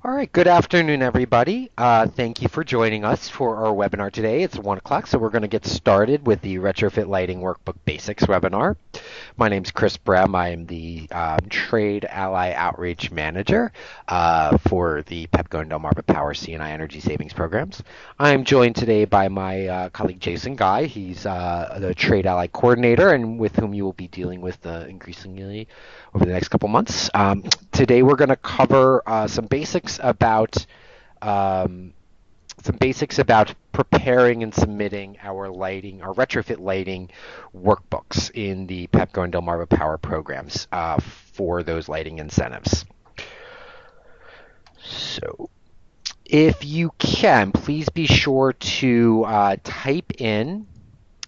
All right, good afternoon, everybody. Thank you for joining us for our webinar today. It's 1 o'clock, so we're going to get started with the Retrofit Lighting Workbook Basics webinar. My name is Chris Brem. I am the Trade Ally Outreach Manager for the Pepco and Delmarva Power C&I Energy Savings Programs. I am joined today by my colleague Jason Guy. He's the Trade Ally Coordinator and with whom you will be dealing with increasingly over the next couple months. Today we're going to cover some basics about preparing and submitting our retrofit lighting workbooks in the Pepco and Delmarva Power programs for those lighting incentives. So, if you can, please be sure to type in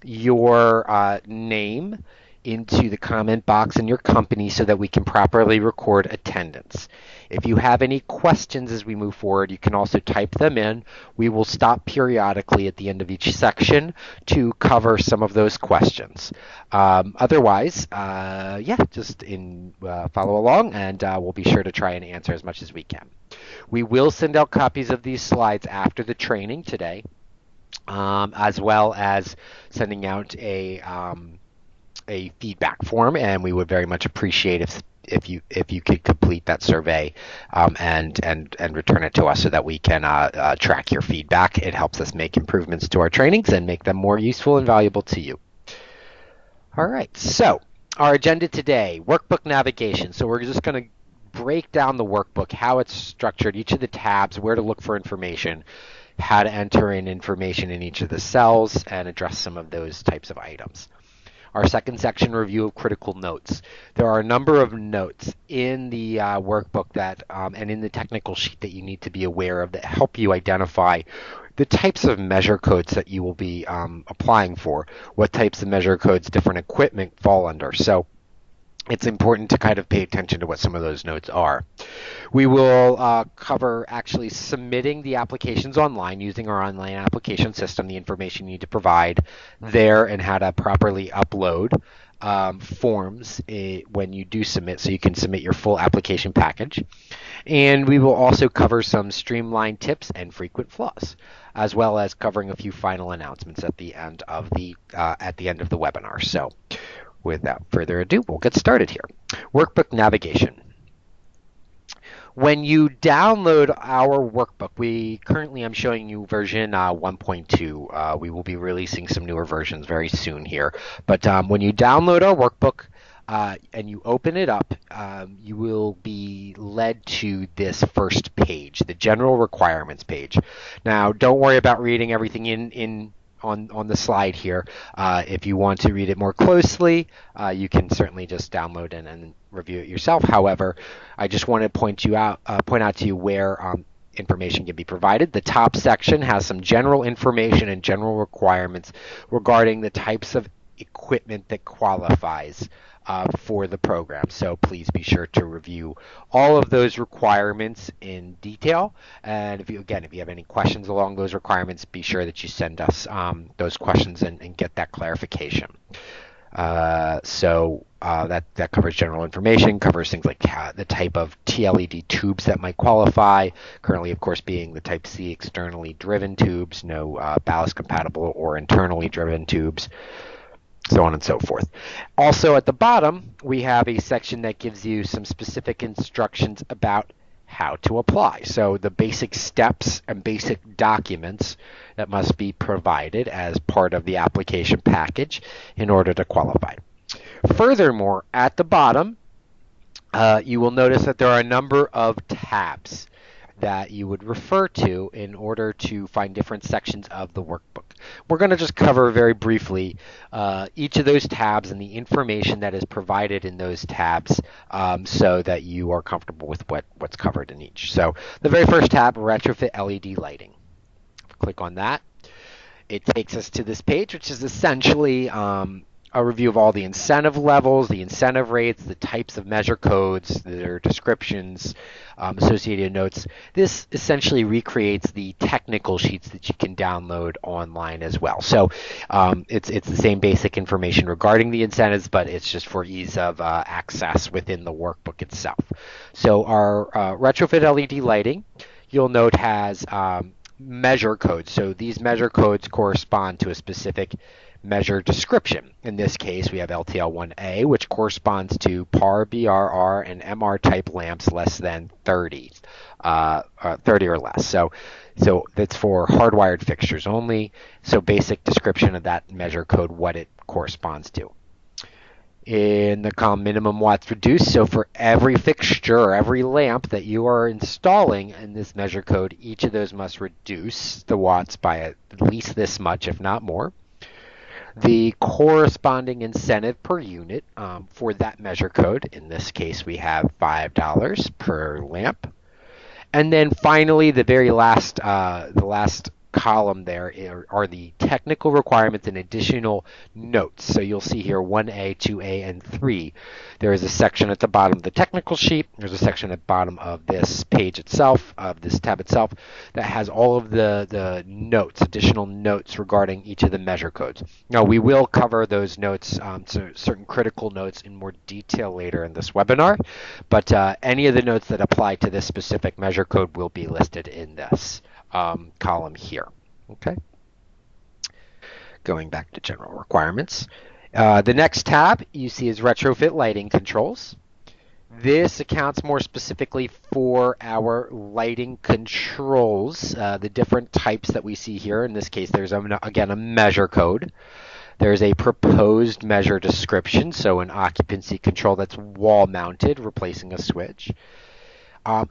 your name into the comment box in your company so that we can properly record attendance. If you have any questions as we move forward, you can also type them in. We will stop periodically at the end of each section to cover some of those questions. Otherwise, just follow along, and we'll be sure to try and answer as much as we can. We will send out copies of these slides after the training today, as well as sending out a feedback form, and we would very much appreciate if you could complete that survey and return it to us so that we can track your feedback. It helps us make improvements to our trainings and make them more useful and valuable to you. All right, so our agenda today, workbook navigation. So we're just going to break down the workbook, how it's structured, each of the tabs, where to look for information, how to enter in information in each of the cells, and address some of those types of items. Our second section, review of critical notes. There are a number of notes in the workbook and in the technical sheet that you need to be aware of that help you identify the types of measure codes that you will be applying for, what types of measure codes different equipment fall under. So it's important to kind of pay attention to what some of those notes are. We will cover actually submitting the applications online using our online application system, the information you need to provide there, and how to properly upload forms when you do submit so you can submit your full application package. And we will also cover some Streamline tips and frequent flaws, as well as covering a few final announcements at the end of the webinar. So, without further ado, we'll get started here. Workbook navigation. When you download our workbook, currently I'm showing you version 1.2. We will be releasing some newer versions very soon here. But when you download our workbook and you open it up, you will be led to this first page, the general requirements page. Now, don't worry about reading everything on the slide here. If you want to read it more closely, you can certainly just download and review it yourself. However, I just want to point out to you where information can be provided. The top section has some general information and general requirements regarding the types of equipment that qualifies for the program. So please be sure to review all of those requirements in detail. And if you have any questions along those requirements, be sure that you send us those questions and get that clarification. That covers general information, covers things like the type of TLED tubes that might qualify, currently, of course, being the Type C externally driven tubes, no ballast compatible or internally driven tubes, so on and so forth. Also at the bottom, we have a section that gives you some specific instructions about how to apply. So the basic steps and basic documents that must be provided as part of the application package in order to qualify. Furthermore, at the bottom, you will notice that there are a number of tabs that you would refer to in order to find different sections of the workbook. We're going to just cover very briefly each of those tabs and the information that is provided in those tabs so that you are comfortable with what's covered in each. So the very first tab, Retrofit LED Lighting. Click on that. It takes us to this page, which is essentially a review of all the incentive levels, the incentive rates, the types of measure codes, their descriptions, associated notes. This essentially recreates the technical sheets that you can download online as well. So it's the same basic information regarding the incentives, but it's just for ease of access within the workbook itself. So our Retrofit LED lighting, you'll note, has measure codes. So these measure codes correspond to a specific measure description. In this case, we have LTL1A, which corresponds to PAR, BRR, and MR type lamps less than 30, 30 or less. So that's for hardwired fixtures only. So basic description of that measure code, what it corresponds to. In the column minimum watts reduced, so for every fixture or every lamp that you are installing in this measure code, each of those must reduce the watts by at least this much, if not more. The corresponding incentive per unit for that measure code, in this case we have $5 per lamp. And then finally, the very last, the last column there are the technical requirements and additional notes. So you'll see here 1A, 2A, and 3. There is a section at the bottom of the technical sheet. There's a section at the bottom of this page itself, of this tab itself, that has all of the notes, additional notes regarding each of the measure codes. Now, we will cover those notes, certain critical notes, in more detail later in this webinar, but any of the notes that apply to this specific measure code will be listed in this column here. Okay. Going back to general requirements. The next tab you see is Retrofit Lighting Controls. This accounts more specifically for our lighting controls, the different types that we see here. In this case, there's, again, a measure code. There's a proposed measure description, so an occupancy control that's wall-mounted, replacing a switch.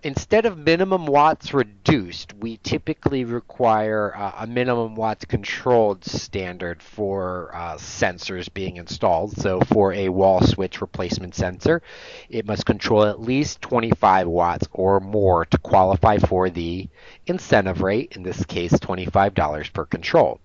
Instead of minimum watts reduced, we typically require a minimum watts controlled standard for sensors being installed. So for a wall switch replacement sensor, it must control at least 25 watts or more to qualify for the incentive rate, in this case $25 per control.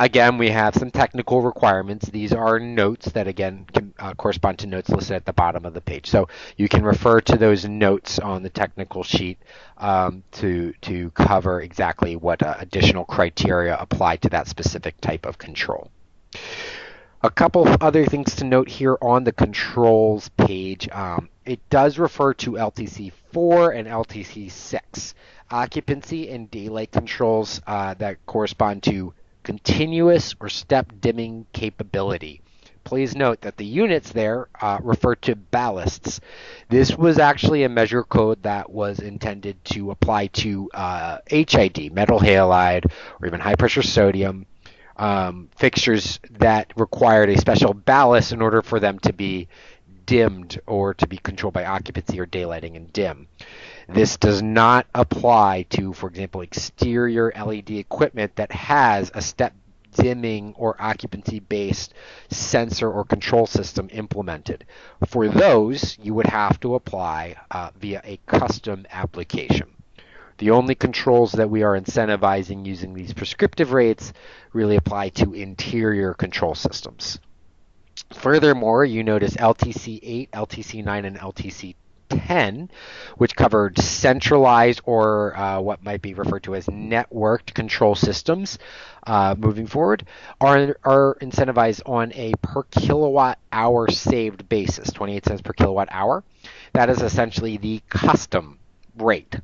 Again, we have some technical requirements. These are notes that, again, can correspond to notes listed at the bottom of the page. So you can refer to those notes on the technical sheet to cover exactly what additional criteria apply to that specific type of control. A couple of other things to note here on the controls page. It does refer to LTC 4 and LTC 6. Occupancy and daylight controls that correspond to continuous or step dimming capability. Please note that the units there refer to ballasts. This was actually a measure code that was intended to apply to HID, metal halide, or even high pressure sodium fixtures that required a special ballast in order for them to be dimmed or to be controlled by occupancy or daylighting and dim. This does not apply to, for example, exterior LED equipment that has a step dimming or occupancy-based sensor or control system implemented. For those, you would have to apply via a custom application. The only controls that we are incentivizing using these prescriptive rates really apply to interior control systems. Furthermore, you notice LTC 8, LTC 9, and LTC 10, which covered centralized or what might be referred to as networked control systems moving forward, are incentivized on a per kilowatt hour saved basis, 28 cents per kilowatt hour. That is essentially the custom rate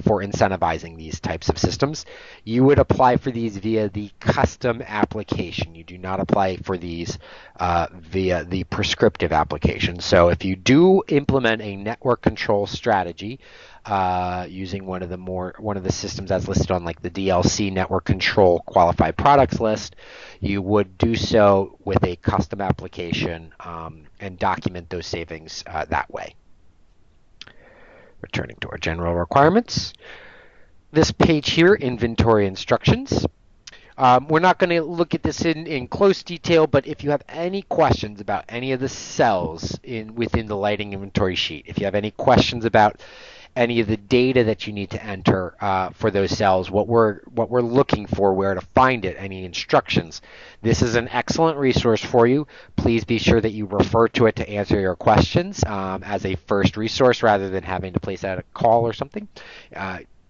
for incentivizing these types of systems. You would apply for these via the custom application. You do not apply for these via the prescriptive application. So if you do implement a network control strategy using one of the systems that's listed on like the DLC network control qualified products list, you would do so with a custom application and document those savings that way. Returning to our general requirements. This page here, inventory instructions. We're not going to look at this in close detail, but if you have any questions about any of the cells within the lighting inventory sheet, if you have any questions about any of the data that you need to enter for those cells, what we're looking for, where to find it, any instructions. This is an excellent resource for you. Please be sure that you refer to it to answer your questions as a first resource rather than having to place out a call or something.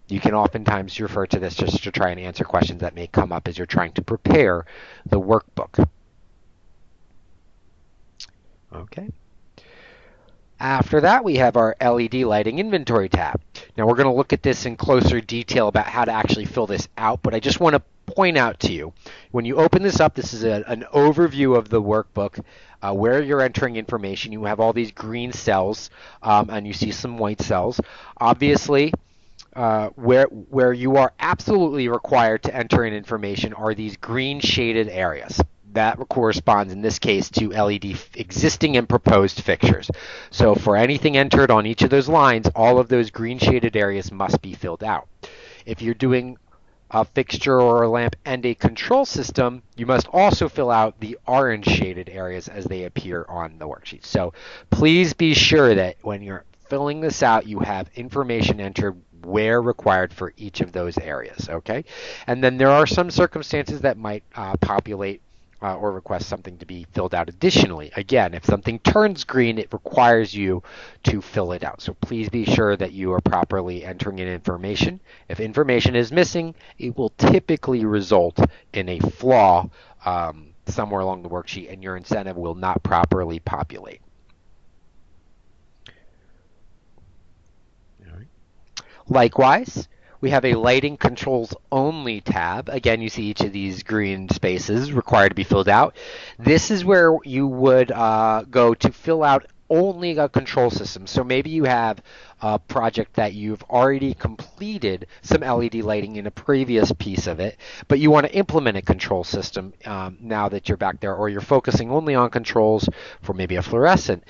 You can oftentimes refer to this just to try and answer questions that may come up as you're trying to prepare the workbook. Okay. After that, we have our LED lighting inventory tab. Now we're going to look at this in closer detail about how to actually fill this out, but I just want to point out to you, when you open this up, this is an overview of the workbook where you're entering information. You have all these green cells and you see some white cells. Obviously, where you are absolutely required to enter in information are these green shaded areas. That corresponds in this case to LED existing and proposed fixtures. So for anything entered on each of those lines, all of those green shaded areas must be filled out. If you're doing a fixture or a lamp and a control system, you must also fill out the orange shaded areas as they appear on the worksheet. So please be sure that when you're filling this out, you have information entered where required for each of those areas, okay? And then there are some circumstances that might populate or request something to be filled out additionally. Again, if something turns green, it requires you to fill it out. So please be sure that you are properly entering in information. If information is missing, it will typically result in a flaw somewhere along the worksheet, and your incentive will not properly populate. All right. Likewise, we have a lighting controls only tab. Again, you see each of these green spaces required to be filled out. This is where you would go to fill out only a control system. So maybe you have a project that you've already completed some LED lighting in a previous piece of it, but you want to implement a control system now that you're back there, or you're focusing only on controls for maybe a fluorescent.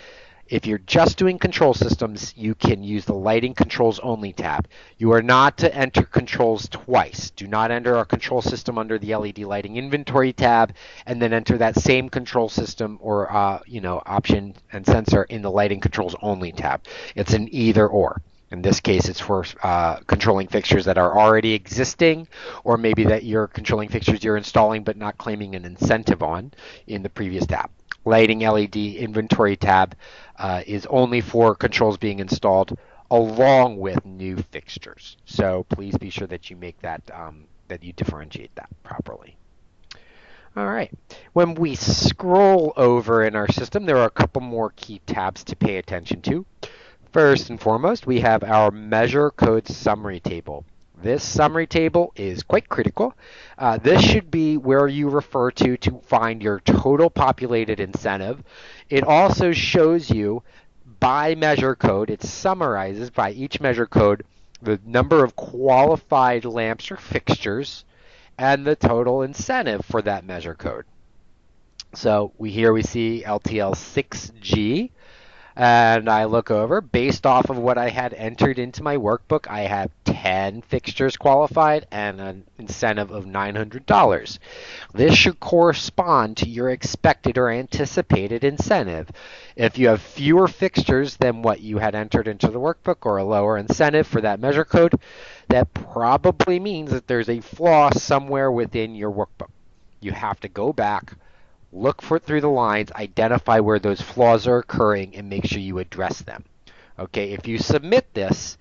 If you're just doing control systems, you can use the lighting controls only tab. You are not to enter controls twice. Do not enter a control system under the LED lighting inventory tab and then enter that same control system or option and sensor in the lighting controls only tab. It's an either or. In this case, it's for controlling fixtures that are already existing, or maybe that you're controlling fixtures you're installing but not claiming an incentive on in the previous tab. Lighting LED inventory tab is only for controls being installed along with new fixtures. So please be sure that you make that, that you differentiate that properly. All right. When we scroll over in our system, there are a couple more key tabs to pay attention to. First and foremost, we have our measure code summary table. This summary table is quite critical. This should be where you refer to find your total populated incentive. It also shows you by measure code, it summarizes by each measure code the number of qualified lamps or fixtures and the total incentive for that measure code. So here we see LTL 6G. And I look over, based off of what I had entered into my workbook, I have 10 fixtures qualified and an incentive of $900. This should correspond to your expected or anticipated incentive. If you have fewer fixtures than what you had entered into the workbook or a lower incentive for that measure code, that probably means that there's a flaw somewhere within your workbook. You have to go back, look through the lines, identify where those flaws are occurring, and make sure you address them. Okay, if you submit this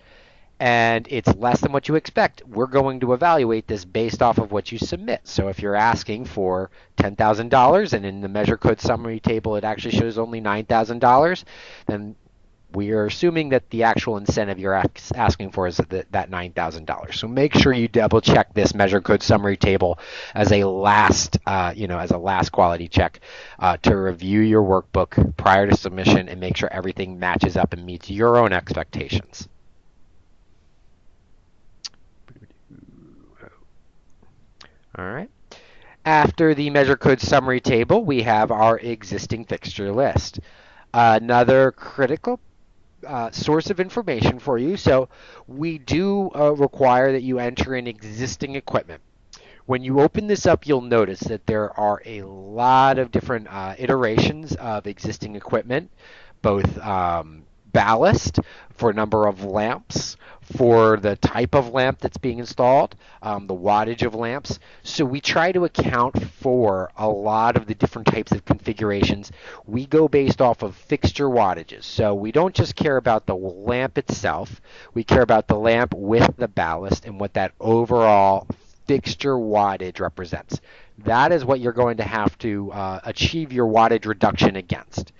and it's less than what you expect, we're going to evaluate this based off of what you submit. So if you're asking for $10,000 and in the measure code summary table it actually shows only $9,000, then we are assuming that the actual incentive you're asking for is that $9,000. So make sure you double check this measure code summary table as a last, as a last quality check to review your workbook prior to submission and make sure everything matches up and meets your own expectations. All right. After the measure code summary table, we have our existing fixture list. Another critical source of information for you. So we do require that you enter in existing equipment. When you open this up, you'll notice that there are a lot of different iterations of existing equipment, both ballast, for number of lamps, for the type of lamp that's being installed, the wattage of lamps. So we try to account for a lot of the different types of configurations. We go based off of fixture wattages. So we don't just care about the lamp itself. We care about the lamp with the ballast and what that overall fixture wattage represents. That is what you're going to have to achieve your wattage reduction against.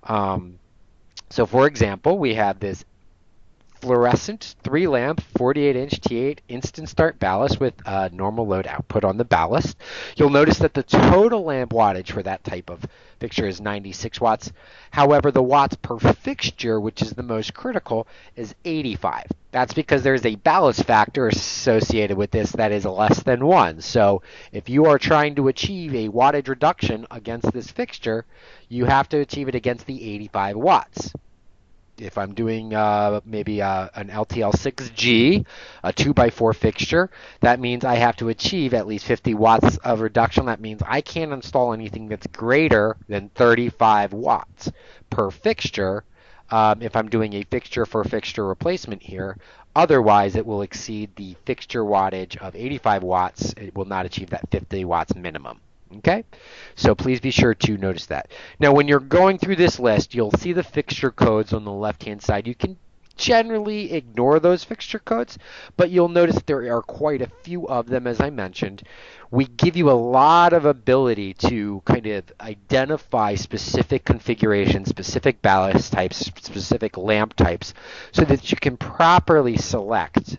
So for example, we have this fluorescent 3-lamp 48-inch T8 instant start ballast with normal load output on the ballast. You'll notice that the total lamp wattage for that type of fixture is 96 watts. However, the watts per fixture, which is the most critical, is 85. That's because there's a ballast factor associated with this that is less than 1. So if you are trying to achieve a wattage reduction against this fixture, you have to achieve it against the 85 watts. If I'm doing maybe an LTL6G, a 2x4 fixture, that means I have to achieve at least 50 watts of reduction. That means I can't install anything that's greater than 35 watts per fixture if I'm doing a fixture for fixture replacement here. Otherwise, it will exceed the fixture wattage of 85 watts. It will not achieve that 50 watts minimum. Okay, so please be sure to notice that. Now, when you're going through this list, you'll see the fixture codes on the left-hand side. You can generally ignore those fixture codes, but you'll notice there are quite a few of them, as I mentioned. We give you a lot of ability to kind of identify specific configurations, specific ballast types, specific lamp types, so that you can properly select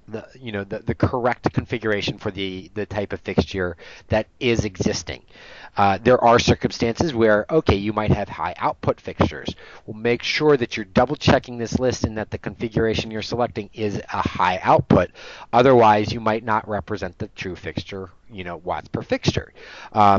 the correct configuration for the type of fixture that is existing. There are circumstances where, okay, you might have high output fixtures. Well, make sure that you're double checking this list and that the configuration you're selecting is a high output. Otherwise, you might not represent the true fixture, watts per fixture.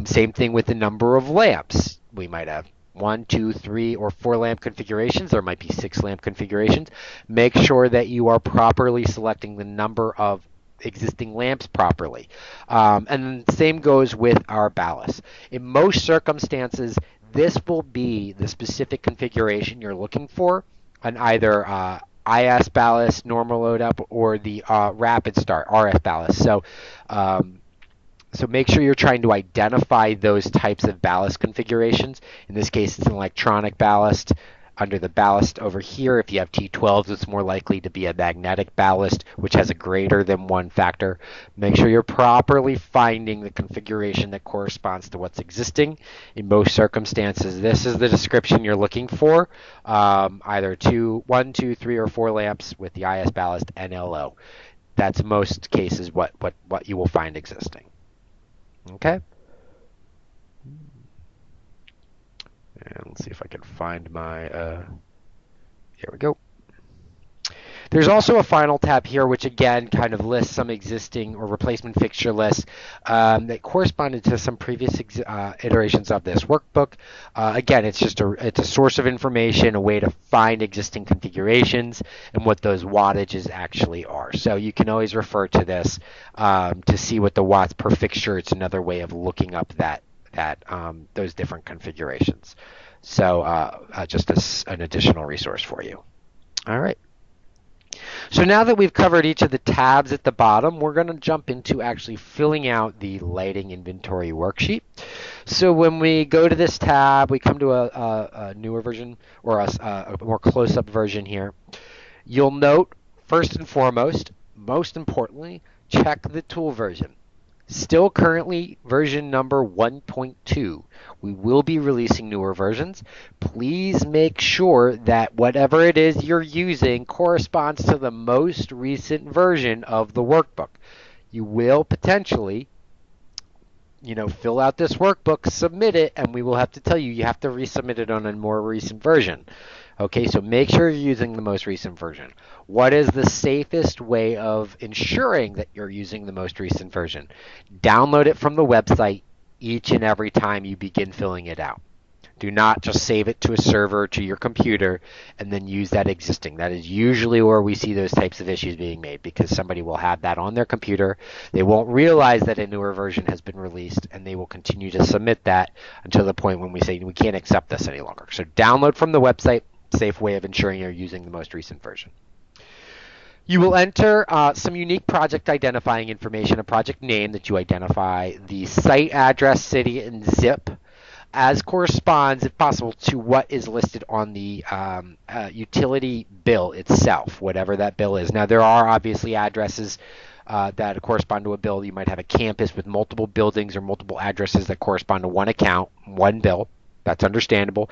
Same thing with the number of lamps. We might have 1, 2, 3, or 4 lamp configurations. There might be 6 lamp configurations. Make sure that you are properly selecting the number of existing lamps properly. And the same goes with our ballast. In most circumstances, this will be the specific configuration you're looking for on either IS ballast, normal load up, or the rapid start, RF ballast. So make sure you're trying to identify those types of ballast configurations. In this case, it's an electronic ballast. Under the ballast over here, if you have T12s, it's more likely to be a magnetic ballast, which has a greater than 1 factor. Make sure you're properly finding the configuration that corresponds to what's existing. In most circumstances, this is the description you're looking for, either 1, 2, 3, or 4 lamps with the IS ballast NLO. That's most cases what you will find existing. Okay. And let's see if I can find my, here we go. There's also a final tab here, which again kind of lists some existing or replacement fixture lists that corresponded to some previous iterations of this workbook. Again, it's a source of information, a way to find existing configurations and what those wattages actually are. So you can always refer to this to see what the watts per fixture. It's another way of looking up those different configurations. So just an additional resource for you. All right. So now that we've covered each of the tabs at the bottom, we're going to jump into actually filling out the lighting inventory worksheet. So when we go to this tab, we come to a newer version, or a more close-up version here. You'll note, first and foremost, most importantly, check the tool version. Still currently version number 1.2. We will be releasing newer versions. Please make sure that whatever it is you're using corresponds to the most recent version of the workbook. You will potentially, fill out this workbook, submit it, and we will have to tell you have to resubmit it on a more recent version. Okay, so make sure you're using the most recent version. What is the safest way of ensuring that you're using the most recent version? Download it from the website each and every time you begin filling it out. Do not just save it to a server, to your computer, and then use that existing. That is usually where we see those types of issues being made, because somebody will have that on their computer. They won't realize that a newer version has been released, and they will continue to submit that until the point when we say we can't accept this any longer. So download from the website, safe way of ensuring you're using the most recent version. You will enter some unique project identifying information, a project name that you identify, the site address, city, and zip as corresponds, if possible, to what is listed on the utility bill itself, whatever that bill is. Now, there are obviously addresses that correspond to a bill. You might have a campus with multiple buildings or multiple addresses that correspond to one account, one bill. That's understandable.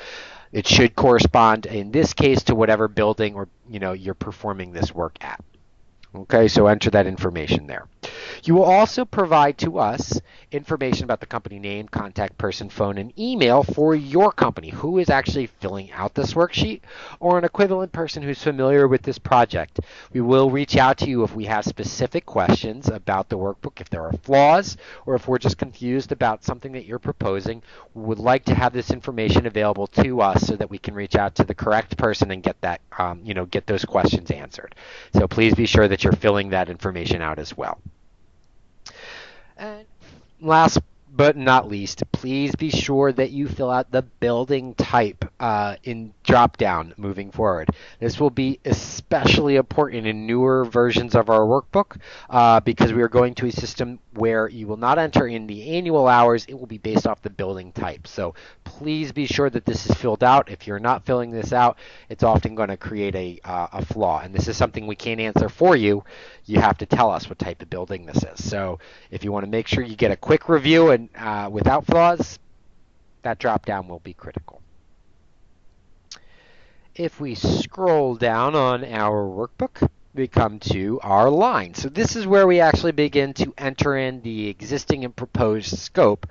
It should correspond, in this case, to whatever building or you're performing this work at. Okay, so enter that information there. You will also provide to us information about the company name, contact person, phone, and email for your company, who is actually filling out this worksheet, or an equivalent person who's familiar with this project. We will reach out to you if we have specific questions about the workbook, if there are flaws, or if we're just confused about something that you're proposing. We would like to have this information available to us so that we can reach out to the correct person and get that, get those questions answered. So please be sure that you're filling that information out as well. And last but not least, please be sure that you fill out the building type in drop-down moving forward. This will be especially important in newer versions of our workbook because we are going to a system where you will not enter in the annual hours. It will be based off the building type. So please be sure that this is filled out. If you're not filling this out, it's often going to create a flaw. And this is something we can't answer for you. You have to tell us what type of building this is. So if you want to make sure you get a quick review and without flaws, that drop down will be critical. If we scroll down on our workbook, we come to our line. So this is where we actually begin to enter in the existing and proposed scope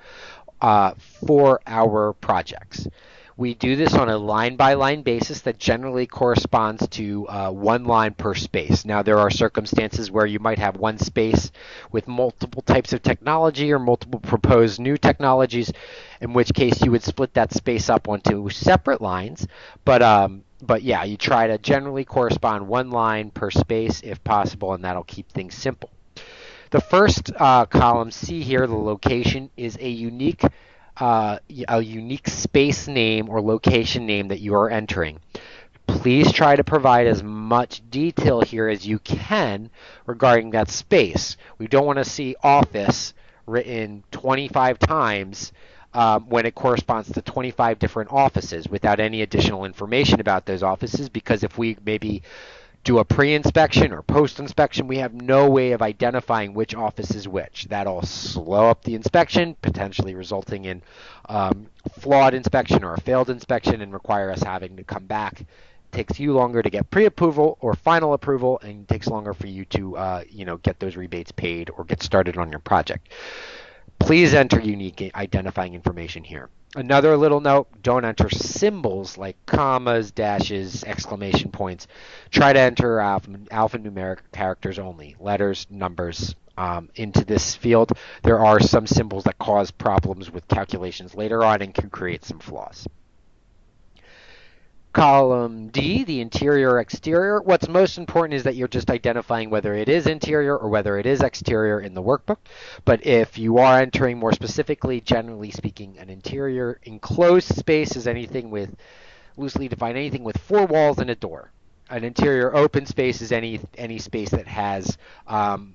for our projects. We do this on a line-by-line basis that generally corresponds to one line per space. Now, there are circumstances where you might have one space with multiple types of technology or multiple proposed new technologies, in which case you would split that space up onto separate lines. But yeah, you try to generally correspond one line per space if possible, and that'll keep things simple. The first column, C here, the location, is a unique space name or location name that you are entering. Please try to provide as much detail here as you can regarding that space. We don't want to see office written 25 times when it corresponds to 25 different offices without any additional information about those offices, because if we maybe do a pre-inspection or post-inspection, we have no way of identifying which office is which. That'll slow up the inspection, potentially resulting in flawed inspection or a failed inspection and require us having to come back. It takes you longer to get pre-approval or final approval, and it takes longer for you to get those rebates paid or get started on your project. Please enter unique identifying information here. Another little note, don't enter symbols like commas, dashes, exclamation points. Try to enter alphanumeric characters only, letters, numbers, into this field. There are some symbols that cause problems with calculations later on and can create some flaws. Column D, the interior or exterior. What's most important is that you're just identifying whether it is interior or whether it is exterior in the workbook. But if you are entering more specifically, generally speaking, an interior enclosed space is anything with, loosely defined, anything with 4 walls and a door. An interior open space is any space that has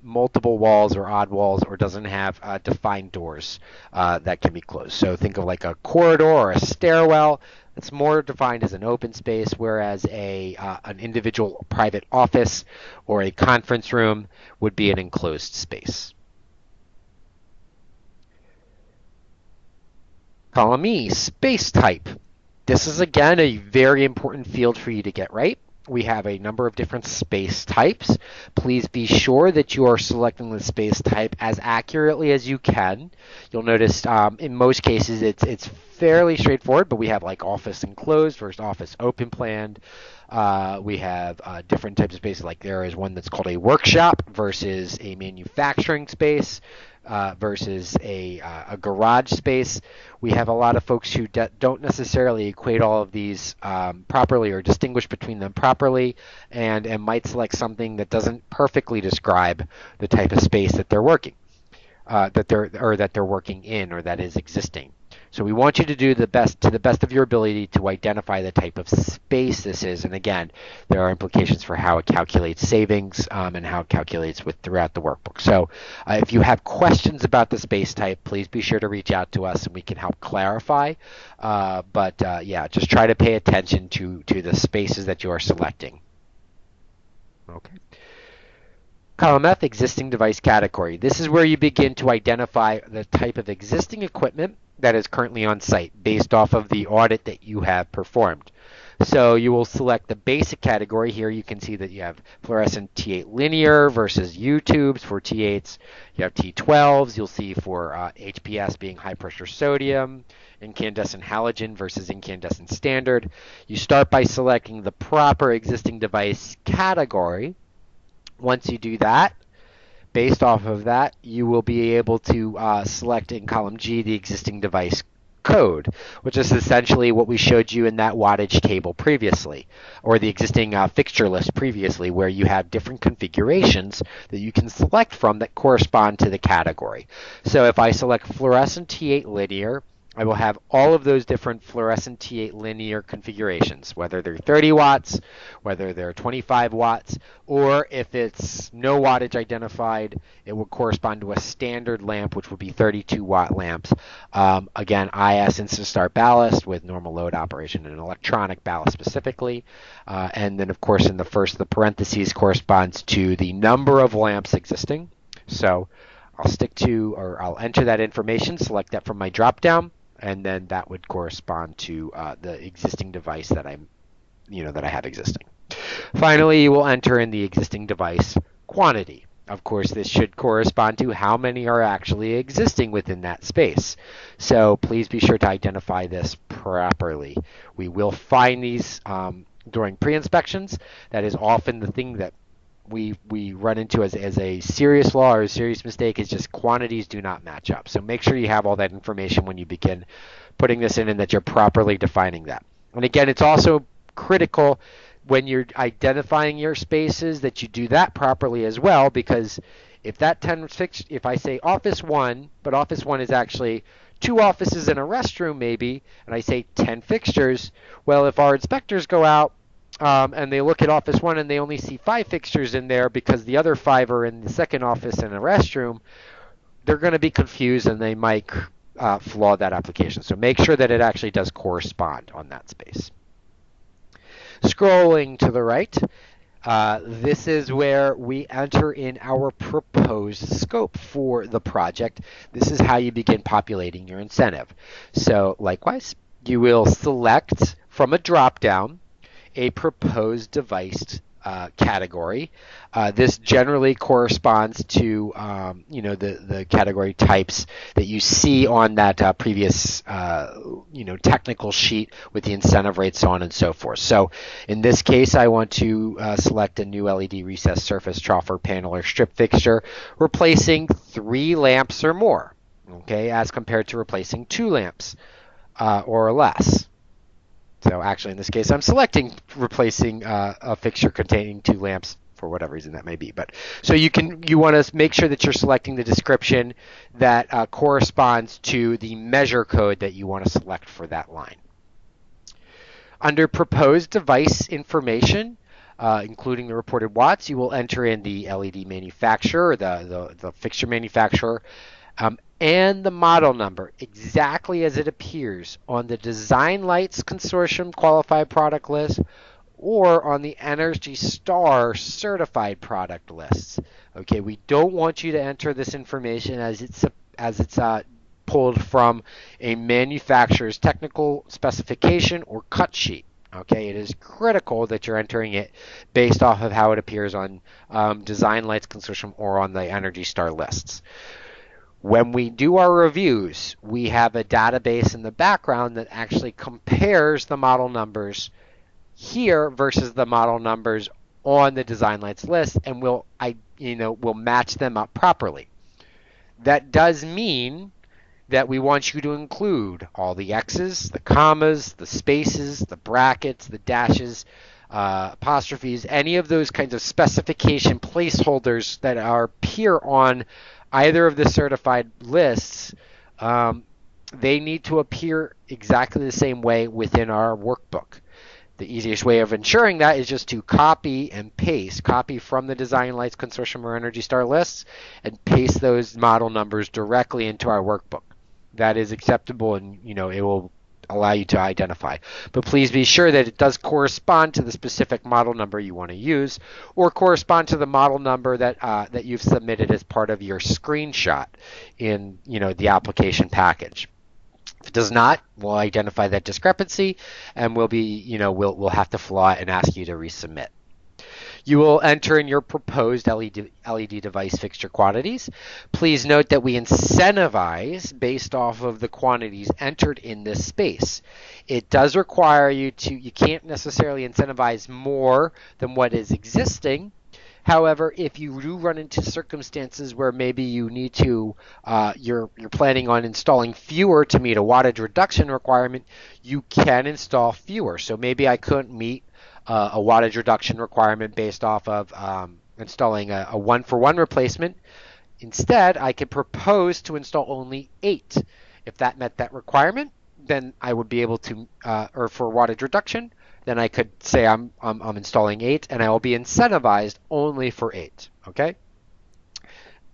multiple walls or odd walls or doesn't have defined doors that can be closed. So think of like a corridor or a stairwell. It's more defined as an open space, whereas an individual private office or a conference room would be an enclosed space. Column E, space type. This is, again, a very important field for you to get right. We have a number of different space types. Please be sure that you are selecting the space type as accurately as you can. You'll notice in most cases it's fairly straightforward, but we have like office enclosed versus office open planned. We have different types of spaces, like there is one that's called a workshop versus a manufacturing space. Versus a garage space. We have a lot of folks who don't necessarily equate all of these properly or distinguish between them properly, and might select something that doesn't perfectly describe the type of space that they're working, that they're working in or that is existing. So we want you to do to the best of your ability to identify the type of space this is. And again, there are implications for how it calculates savings and how it calculates throughout the workbook. So if you have questions about the space type, please be sure to reach out to us and we can help clarify. Yeah, just try to pay attention to the spaces that you are selecting. Okay. Column F, existing device category. This is where you begin to identify the type of existing equipment that is currently on site based off of the audit that you have performed. So you will select the basic category. Here you can see that you have fluorescent T8 linear versus U-tubes for T8s. You have T12s. You'll see for HPS being high pressure sodium, incandescent halogen versus incandescent standard. You start by selecting the proper existing device category. Once you do that, based off of that, you will be able to select in column G the existing device code, which is essentially what we showed you in that wattage table previously, or the existing fixture list previously, where you have different configurations that you can select from that correspond to the category. So if I select fluorescent T8 linear, I will have all of those different fluorescent T8 linear configurations, whether they're 30 watts, whether they're 25 watts, or if it's no wattage identified, it will correspond to a standard lamp, which would be 32 watt lamps. Again, IS instant start ballast with normal load operation and electronic ballast specifically. And then, of course, in the parentheses corresponds to the number of lamps existing. So I'll enter that information, select that from my drop down, and then that would correspond to the existing device that I have existing. Finally, you will enter in the existing device quantity. Of course, this should correspond to how many are actually existing within that space. So please be sure to identify this properly. We will find these during pre-inspections. That is often the thing that we run into as a serious flaw or a serious mistake, is just quantities do not match up. So make sure you have all that information when you begin putting this in and that you're properly defining that. And again, it's also critical when you're identifying your spaces that you do that properly as well, because if I say office 1, but office 1 is actually 2 offices and a restroom maybe, and I say 10 fixtures, well, if our inspectors go out and they look at office 1 and they only see 5 fixtures in there because the other 5 are in the second office and a restroom, they're going to be confused and they might flaw that application. So make sure that it actually does correspond on that space. Scrolling to the right, this is where we enter in our proposed scope for the project. This is how you begin populating your incentive. So likewise, you will select from a drop-down a proposed device category. This generally corresponds to the category types that you see on that previous technical sheet with the incentive rates, so on and so forth. So in this case, I want to select a new LED recessed surface troffer panel or strip fixture, replacing 3 lamps or more, okay, as compared to replacing 2 lamps or less. So actually, in this case, I'm selecting replacing a fixture containing 2 lamps for whatever reason that may be. But so you want to make sure that you're selecting the description that corresponds to the measure code that you want to select for that line. Under proposed device information, including the reported watts, you will enter in the LED manufacturer, the fixture manufacturer, and the model number exactly as it appears on the Design Lights Consortium qualified product list or on the Energy Star certified product lists. Okay, we don't want you to enter this information as it's pulled from a manufacturer's technical specification or cut sheet. Okay, it is critical that you're entering it based off of how it appears on Design Lights Consortium or on the Energy Star lists. When we do our reviews, we have a database in the background that actually compares the model numbers here versus the model numbers on the Design Lights list, and we'll match them up properly. That does mean that we want you to include all the X's, the commas, the spaces, the brackets, the dashes, apostrophes, any of those kinds of specification placeholders that appear on either of the certified lists they need to appear exactly the same way within our workbook. The easiest way of ensuring that is just to copy and paste, copy from the Design Lights Consortium or Energy Star lists and paste those model numbers directly into our workbook. That is acceptable, and it will allow you to identify. But please be sure that it does correspond to the specific model number you want to use, or correspond to the model number that you've submitted as part of your screenshot in the application package. If it does not, we'll identify that discrepancy, and we'll have to flaw it and ask you to resubmit. You will enter in your proposed LED device fixture quantities. Please note that we incentivize based off of the quantities entered in this space. It does require you can't necessarily incentivize more than what is existing. However, if you do run into circumstances where maybe you need to, you're planning on installing fewer to meet a wattage reduction requirement, you can install fewer. So maybe I couldn't meet a wattage reduction requirement based off of installing a 1-for-1 replacement. Instead, I could propose to install only 8. If that met that requirement, then I would be able to, or for wattage reduction, then I could say I'm installing 8, and I will be incentivized only for 8. Okay.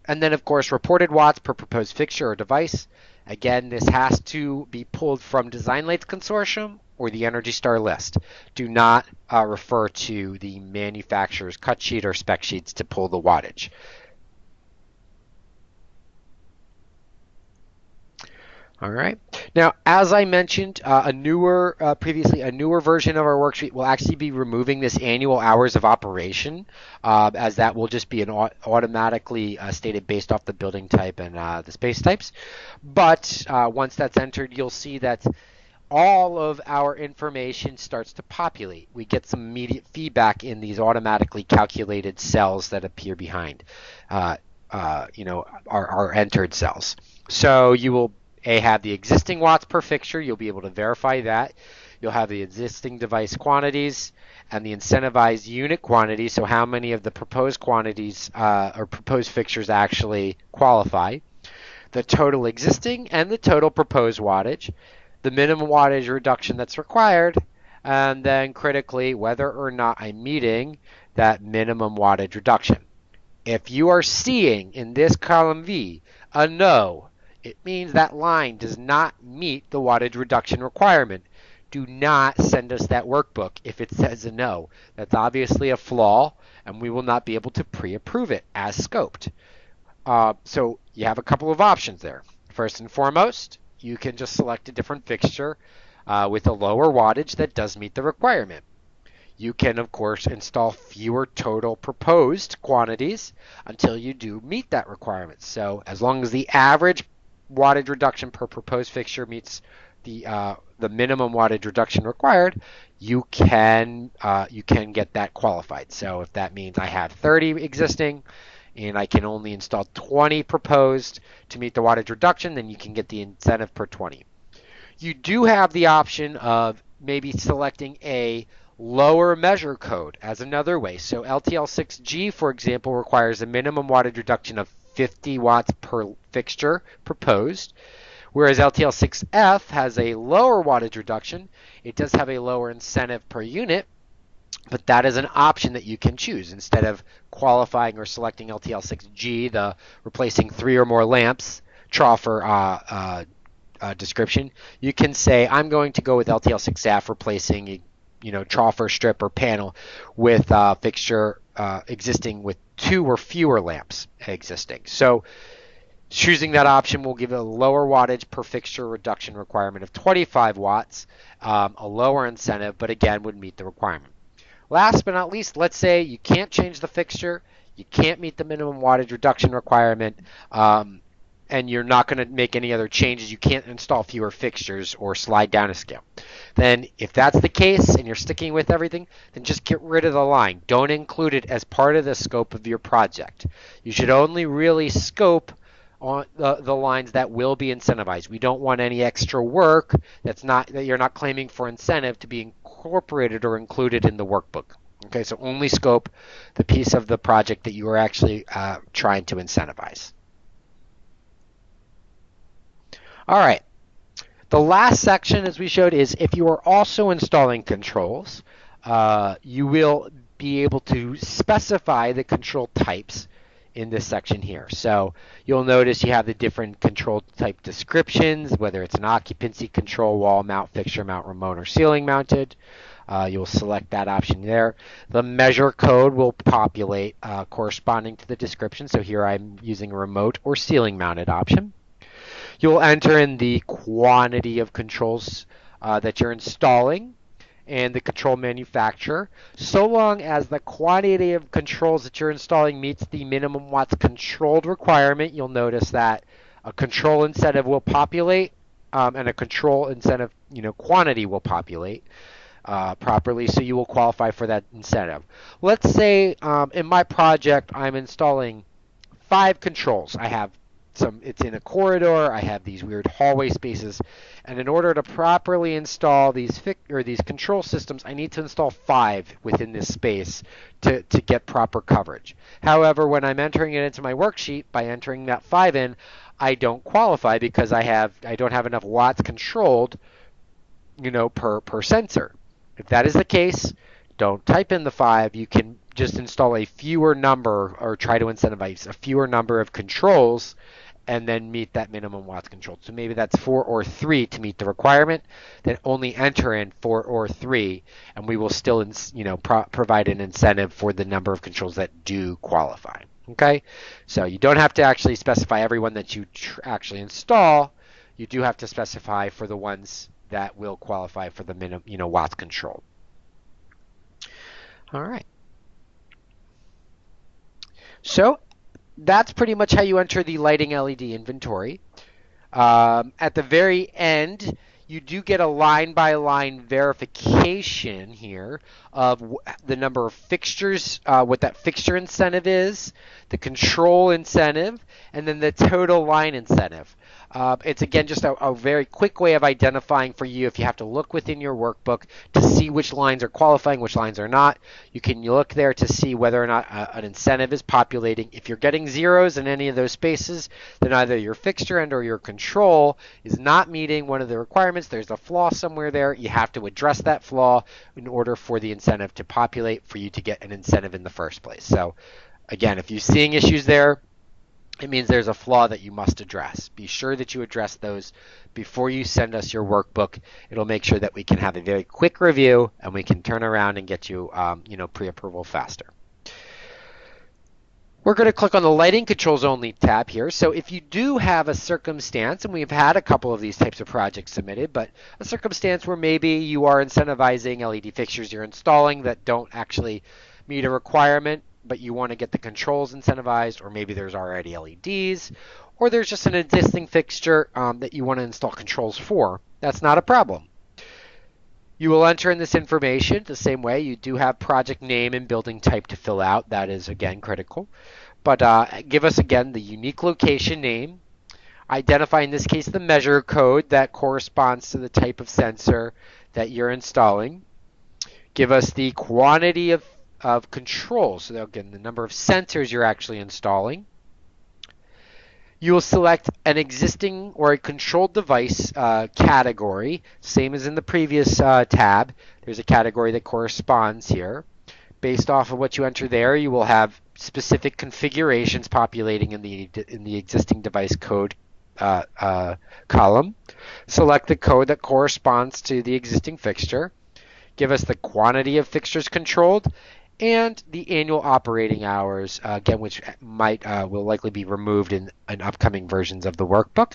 And then, of course, reported watts per proposed fixture or device. Again, this has to be pulled from Design Lights Consortium or the Energy Star list. Do not refer to the manufacturer's cut sheet or spec sheets to pull the wattage. All right. Now, as I mentioned, previously, a newer version of our worksheet will actually be removing this annual hours of operation, as that will just be an automatically stated based off the building type and the space types. But once that's entered, you'll see that all of our information starts to populate. We get some immediate feedback in these automatically calculated cells that appear behind, our entered cells. So you will have the existing watts per fixture. You'll be able to verify that. You'll have the existing device quantities and the incentivized unit quantity, so how many of the proposed quantities or proposed fixtures actually qualify, the total existing and the total proposed wattage, the minimum wattage reduction that's required, and then critically, whether or not I'm meeting that minimum wattage reduction. If you are seeing in this column V a no, it means that line does not meet the wattage reduction requirement. Do not send us that workbook if it says a no. That's obviously a flaw, and we will not be able to pre-approve it as scoped. So you have a couple of options there. First and foremost, you can just select a different fixture with a lower wattage that does meet the requirement. You can, of course, install fewer total proposed quantities until you do meet that requirement. So as long as the average wattage reduction per proposed fixture meets the minimum wattage reduction required, you can get that qualified. So if that means I have 30 existing and I can only install 20 proposed to meet the wattage reduction, then you can get the incentive per 20. You do have the option of maybe selecting a lower measure code as another way. So LTL6G, for example, requires a minimum wattage reduction of 50 watts per fixture proposed, whereas LTL6F has a lower wattage reduction. It does have a lower incentive per unit, but that is an option that you can choose. Instead of qualifying or selecting LTL6G, the replacing 3 or more lamps trough or description, you can say I'm going to go with LTL6F, replacing trough or strip or panel with fixture existing with 2 or fewer lamps existing. So choosing that option will give a lower wattage per fixture reduction requirement of 25 watts, a lower incentive, but again would meet the requirement. Last but not least, let's say you can't change the fixture, you can't meet the minimum wattage reduction requirement, and you're not going to make any other changes. You can't install fewer fixtures or slide down a scale. Then if that's the case and you're sticking with everything, then just get rid of the line. Don't include it as part of the scope of your project. You should only really scope on the lines that will be incentivized. We don't want any extra work that you're not claiming for incentive to be incorporated or included in the workbook. Okay, so only scope the piece of the project that you are actually trying to incentivize. All right, The last section, as we showed, is if you are also installing controls, you will be able to specify the control types in this section here. So you'll notice you have the different control type descriptions, whether it's an occupancy control, wall mount, fixture mount, remote, or ceiling mounted. You'll select that option there. The measure code will populate corresponding to the description. So here I'm using a remote or ceiling mounted option. You'll enter in the quantity of controls that you're installing and the control manufacturer. So long as the quantity of controls that you're installing meets the minimum watts controlled requirement, you'll notice that a control incentive will populate and a control incentive quantity will populate properly, so you will qualify for that incentive. Let's say in my project I'm installing 5 controls. I have it's in a corridor, I have these weird hallway spaces, and in order to properly install these control systems, I need to install 5 within this space to get proper coverage. However, when I'm entering it into my worksheet, by entering that 5 in, I don't qualify because I don't have enough watts controlled, per sensor. If that is the case, don't type in the 5. You can just install a fewer number or try to incentivize a fewer number of controls and then meet that minimum watts controlled. So maybe that's 4 or 3 to meet the requirement. Then only enter in 4 or 3, and we will still provide an incentive for the number of controls that do qualify. Okay, so you don't have to actually specify every one that you actually install. You do have to specify for the ones that will qualify for the minimum watts controlled. All right. So that's pretty much how you enter the lighting LED inventory. At the very end, you do get a line-by-line verification here of the number of fixtures, what that fixture incentive is, the control incentive, and then the total line incentive. It's again just a very quick way of identifying for you if you have to look within your workbook to see which lines are qualifying, which lines are not. You can look there to see whether or not an incentive is populating. If you're getting zeros in any of those spaces, then either your fixture and or your control is not meeting one of the requirements. There's a flaw somewhere there. You have to address that flaw in order for the incentive to populate for you to get an incentive in the first place. So again, if you're seeing issues there, it means there's a flaw that you must address. Be sure that you address those before you send us your workbook. It'll make sure that we can have a very quick review and we can turn around and get you, pre-approval faster. We're going to click on the Lighting Controls Only tab here. So if you do have a circumstance, and we've had a couple of these types of projects submitted, but a circumstance where maybe you are incentivizing LED fixtures you're installing that don't actually meet a requirement, but you want to get the controls incentivized, or maybe there's already LEDs, or there's just an existing fixture that you want to install controls for, that's not a problem. You will enter in this information the same way. You do have project name and building type to fill out. That is, again, critical. But give us, again, the unique location name. Identify, in this case, the measure code that corresponds to the type of sensor that you're installing. Give us the quantity of controls, so again, the number of sensors you're actually installing. You will select an existing or a controlled device category, same as in the previous tab. There's a category that corresponds here. Based off of what you enter there, you will have specific configurations populating in the existing device code column. Select the code that corresponds to the existing fixture. Give us the quantity of fixtures controlled and the annual operating hours, again, which will likely be removed in upcoming versions of the workbook.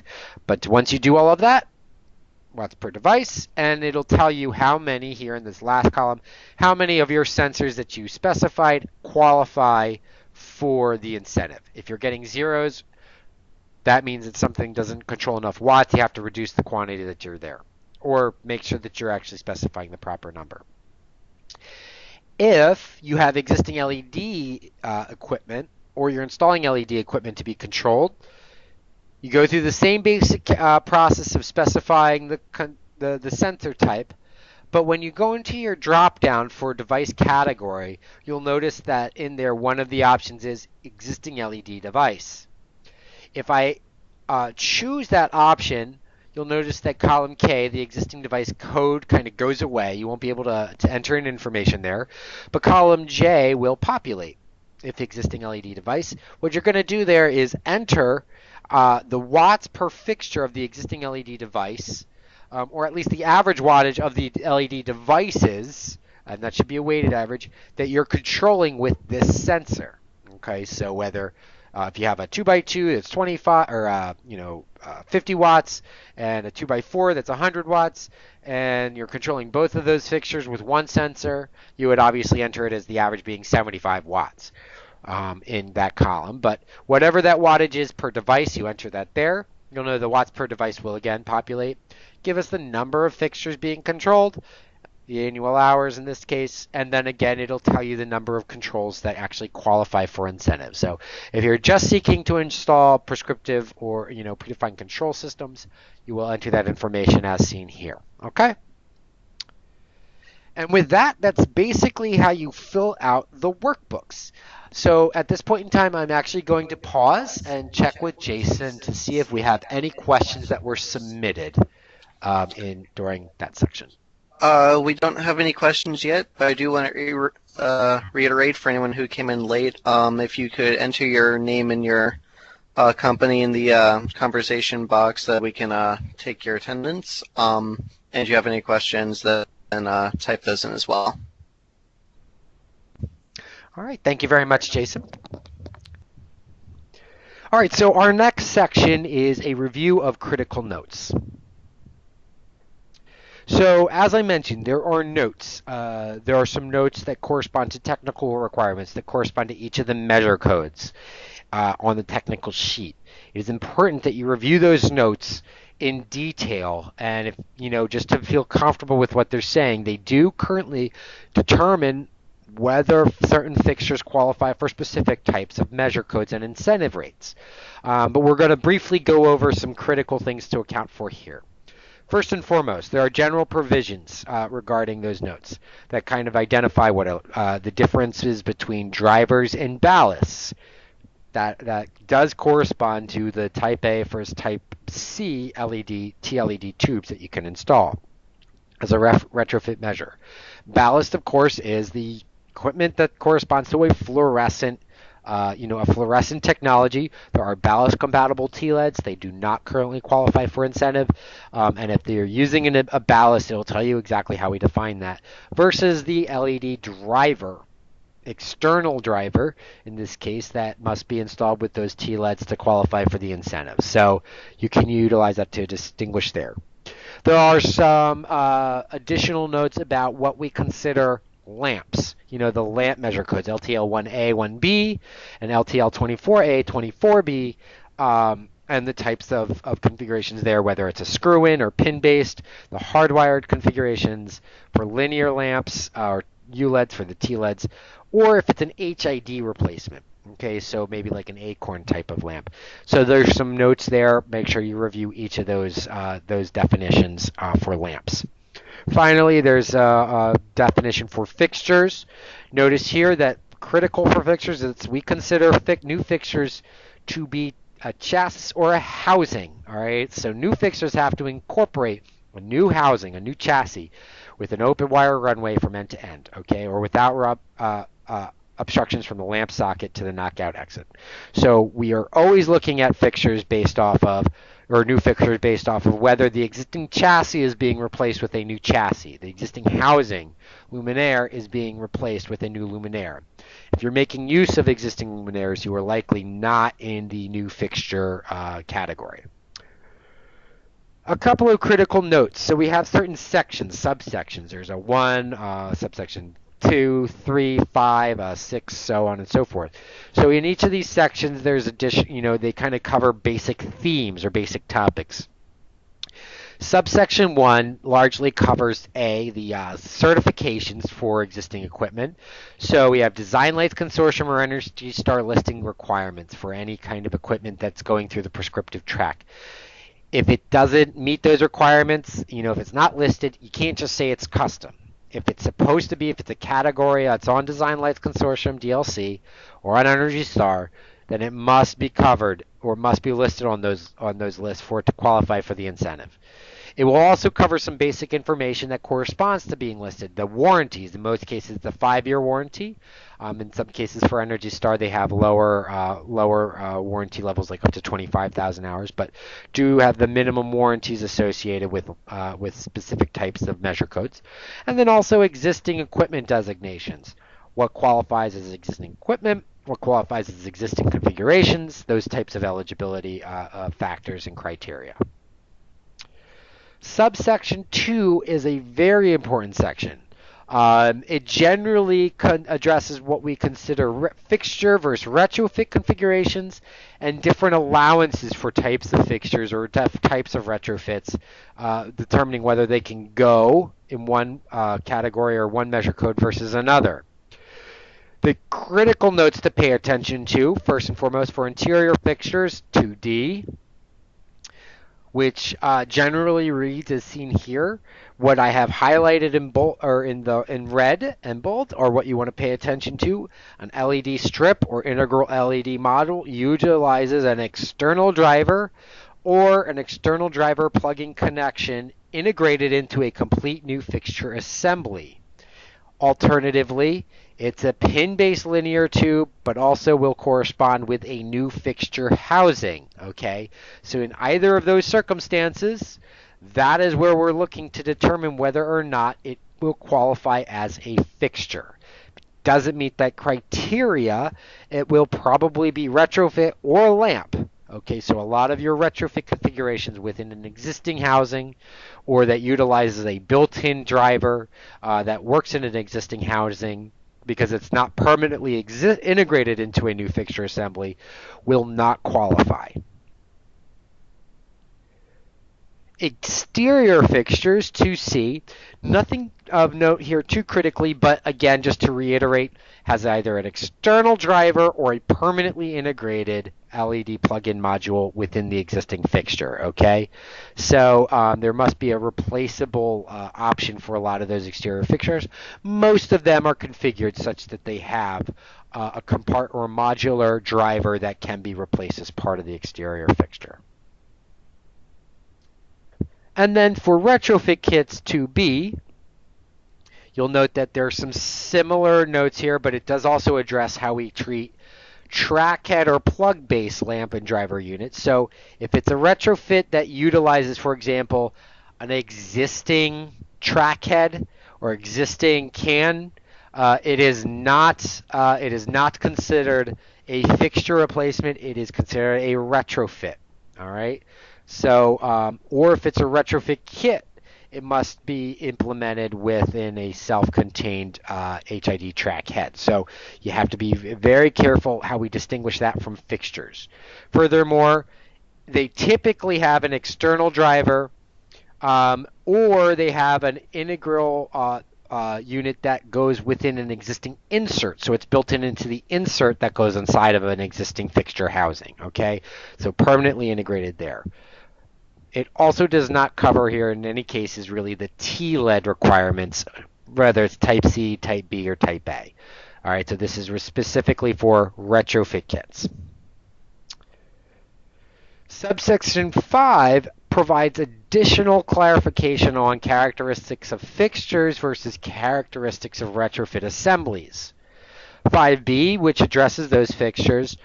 But once you do all of that, watts per device, and it'll tell you how many here in this last column, how many of your sensors that you specified qualify for the incentive. If you're getting zeros, that means that something doesn't control enough watts. You have to reduce the quantity that you're there, or make sure that you're actually specifying the proper number. If you have existing LED equipment, or you're installing LED equipment to be controlled, you go through the same basic process of specifying the sensor type, but when you go into your drop-down for device category, you'll notice that in there one of the options is existing LED device. If I choose that option, you'll notice that column K, the existing device code, kind of goes away. You won't be able to enter in information there. But column J will populate if the existing LED device. What you're going to do there is enter the watts per fixture of the existing LED device, or at least the average wattage of the LED devices, and that should be a weighted average, that you're controlling with this sensor. Okay, so whether if you have a 2x2 that's 25 or 50 watts and a 2x4 that's 100 watts, and you're controlling both of those fixtures with one sensor, you would obviously enter it as the average being 75 watts in that column. But whatever that wattage is per device, you enter that there. You'll know the watts per device will again populate. Give us the number of fixtures being controlled, the annual hours in this case, and then again it'll tell you the number of controls that actually qualify for incentives. So if you're just seeking to install prescriptive or predefined control systems, you will enter that information as seen here. Okay? And with that, that's basically how you fill out the workbooks. So at this point in time, I'm actually going to pause and check with Jason to see if we have any questions that were submitted during that section. We don't have any questions yet, but I do want to reiterate for anyone who came in late, if you could enter your name and your company in the conversation box, that we can take your attendance. And if you have any questions, then type those in as well. All right, thank you very much, Jason. All right, so our next section is a review of critical notes. So as I mentioned, there are notes. There are some notes that correspond to technical requirements that correspond to each of the measure codes on the technical sheet. It is important that you review those notes in detail, and if just to feel comfortable with what they're saying. They do currently determine whether certain fixtures qualify for specific types of measure codes and incentive rates. But we're going to briefly go over some critical things to account for here. First and foremost, there are general provisions regarding those notes that kind of identify what the differences between drivers and ballasts. That does correspond to the Type A versus Type C TLED tubes that you can install as a retrofit measure. Ballast, of course, is the equipment that corresponds to a fluorescent fluorescent technology. There are ballast-compatible TLEDs. They do not currently qualify for incentive. And if they're using a ballast, it'll tell you exactly how we define that. Versus the LED driver, external driver, in this case, that must be installed with those TLEDs to qualify for the incentive. So you can utilize that to distinguish there. There are some additional notes about what we consider lamps. The lamp measure codes, LTL1A, 1B, and LTL24A, 24B, and the types of configurations there, whether it's a screw-in or pin-based, the hardwired configurations for linear lamps or ULEDs for the TLEDs, or if it's an HID replacement. Okay, so maybe like an acorn type of lamp. So there's some notes there. Make sure you review each of those definitions for lamps. Finally, there's a definition for fixtures. Notice here that critical for fixtures is we consider new fixtures to be a chassis or a housing. All right, so new fixtures have to incorporate a new housing, a new chassis, with an open wire runway from end to end. Okay, or without obstructions from the lamp socket to the knockout exit. So we are always looking at fixtures based off of, or new fixtures based off of whether the existing chassis is being replaced with a new chassis. The existing housing, luminaire, is being replaced with a new luminaire. If you're making use of existing luminaires, you are likely not in the new fixture category. A couple of critical notes. So we have certain sections, subsections. There's a 1, subsection 2, 3, 5, 6, so on and so forth. So in each of these sections, there's they kind of cover basic themes or basic topics. Subsection 1 largely covers the certifications for existing equipment. So we have Design Lights Consortium or Energy Star listing requirements for any kind of equipment that's going through the prescriptive track. If it doesn't meet those requirements, if it's not listed, you can't just say it's custom. If it's supposed to be, if it's a category that's on Design Lights Consortium, DLC, or on Energy Star, then it must be covered or must be listed on those lists for it to qualify for the incentive. It will also cover some basic information that corresponds to being listed. The warranties, in most cases, the 5-year warranty. In some cases, for Energy Star, they have lower warranty levels, like up to 25,000 hours, but do have the minimum warranties associated with specific types of measure codes. And then also existing equipment designations. What qualifies as existing equipment? What qualifies as existing configurations? Those types of eligibility factors and criteria. Subsection 2 is a very important section. It generally addresses what we consider fixture versus retrofit configurations and different allowances for types of fixtures or types of retrofits, determining whether they can go in one category or one measure code versus another. The critical notes to pay attention to, first and foremost, for interior fixtures, 2D, which generally reads as seen here. What I have highlighted in bold or in red and bold are what you want to pay attention to. An LED strip or integral LED module utilizes an external driver or an external driver plug-in connection integrated into a complete new fixture assembly. Alternatively, it's a pin-based linear tube, but also will correspond with a new fixture housing, okay? So in either of those circumstances, that is where we're looking to determine whether or not it will qualify as a fixture. If it doesn't meet that criteria, it will probably be retrofit or lamp. Okay, so a lot of your retrofit configurations within an existing housing or that utilizes a built-in driver that works in an existing housing because it's not permanently integrated into a new fixture assembly will not qualify. Exterior fixtures, 2C, nothing of note here too critically, but again, just to reiterate, has either an external driver or a permanently integrated LED plug-in module within the existing fixture, okay? So there must be a replaceable option for a lot of those exterior fixtures. Most of them are configured such that they have a compart or a modular driver that can be replaced as part of the exterior fixture. And then for retrofit kits 2B, you'll note that there are some similar notes here, but it does also address how we treat trackhead or plug-based lamp and driver units. So if it's a retrofit that utilizes, for example, an existing trackhead or existing can, it is not considered a fixture replacement. It is considered a retrofit. All right. So, or if it's a retrofit kit, it must be implemented within a self-contained HID track head. So you have to be very careful how we distinguish that from fixtures. Furthermore, they typically have an external driver or they have an integral unit that goes within an existing insert. So it's built into the insert that goes inside of an existing fixture housing. Okay, so permanently integrated there. It also does not cover here in any cases really the TLED requirements, whether it's Type C, Type B, or Type A. All right, so this is specifically for retrofit kits. Subsection 5 provides additional clarification on characteristics of fixtures versus characteristics of retrofit assemblies. 5B, which addresses those fixtures,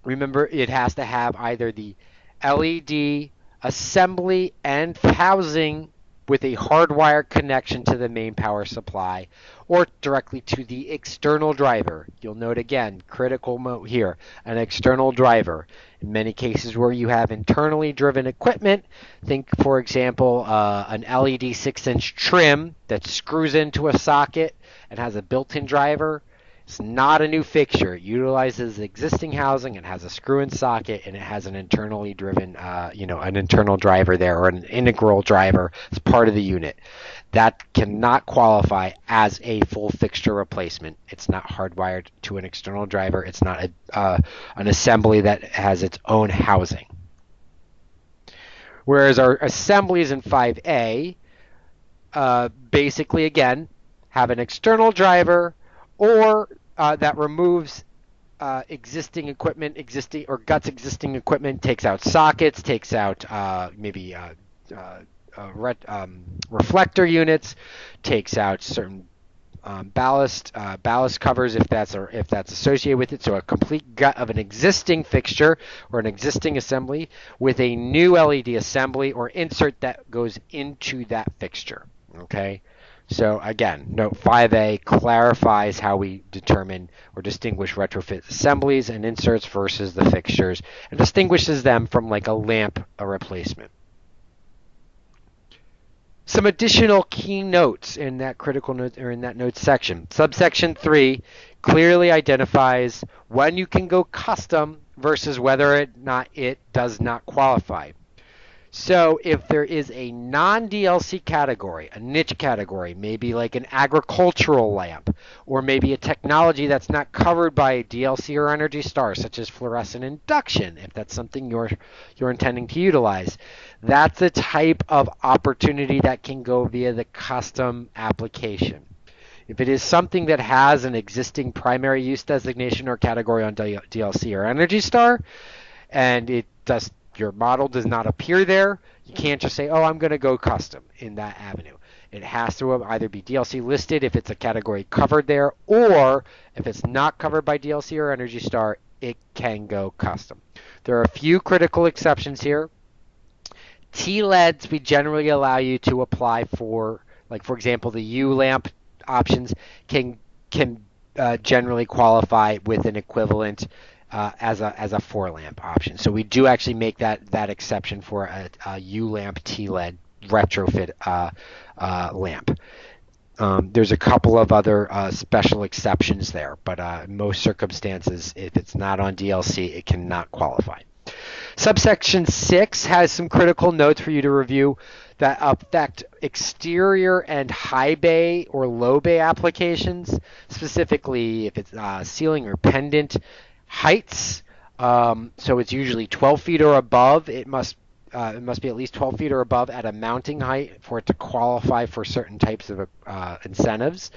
remember it has to have either the LED assembly and housing with a hardwired connection to the main power supply or directly to the external driver. You'll note again, critical note here, an external driver. In many cases where you have internally driven equipment, think for example an LED 6-inch trim that screws into a socket and has a built-in driver. It's not a new fixture. It utilizes existing housing. It has a screw-in socket, and it has an internally driven, an internal driver there or an integral driver as part of the unit. That cannot qualify as a full fixture replacement. It's not hardwired to an external driver. It's not an assembly that has its own housing. Whereas our assemblies in 5A basically, again, have an external driver or that removes existing equipment, guts existing equipment, takes out sockets, takes out maybe reflector units, takes out certain ballast covers if that's associated with it. So a complete gut of an existing fixture or an existing assembly with a new LED assembly or insert that goes into that fixture. Okay. So again, note 5A clarifies how we determine or distinguish retrofit assemblies and inserts versus the fixtures, and distinguishes them from like a lamp, a replacement. Some additional key notes in that critical note or in that notes section. Subsection 3 clearly identifies when you can go custom versus whether it does not qualify. So if there is a non-DLC category, a niche category, maybe like an agricultural lamp, or maybe a technology that's not covered by DLC or Energy Star, such as fluorescent induction, if that's something you're intending to utilize, that's a type of opportunity that can go via the custom application. If it is something that has an existing primary use designation or category on DLC or Energy Star, and your model does not appear there, you can't just say, oh, I'm going to go custom in that avenue. It has to either be DLC listed if it's a category covered there, or if it's not covered by DLC or Energy Star, it can go custom. There are a few critical exceptions here. T-LEDs we generally allow you to apply for, like for example, the U-lamp options can generally qualify with an equivalent as a 4-lamp option. So we do actually make that exception for a U-lamp T-LED retrofit lamp. There's a couple of other special exceptions there, but in most circumstances, if it's not on DLC, it cannot qualify. Subsection 6 has some critical notes for you to review that affect exterior and high bay or low bay applications, specifically if it's ceiling or pendant heights. So it's usually 12 feet or above. It must be at least 12 feet or above at a mounting height for it to qualify for certain types of incentives.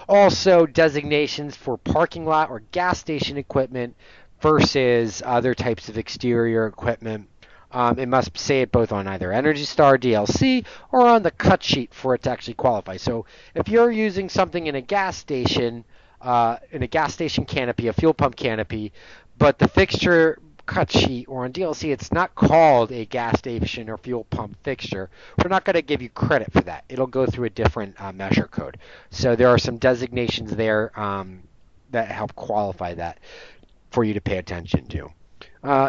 Also, designations for parking lot or gas station equipment versus other types of exterior equipment. It must say it both on either Energy Star DLC or on the cut sheet for it to actually qualify. So if you're using something in a gas station canopy, a fuel pump canopy, but the fixture cut sheet or on DLC it's not called a gas station or fuel pump fixture, we're not going to give you credit for that. It'll go through a different measure code. So there are some designations there that help qualify that for you to pay attention to.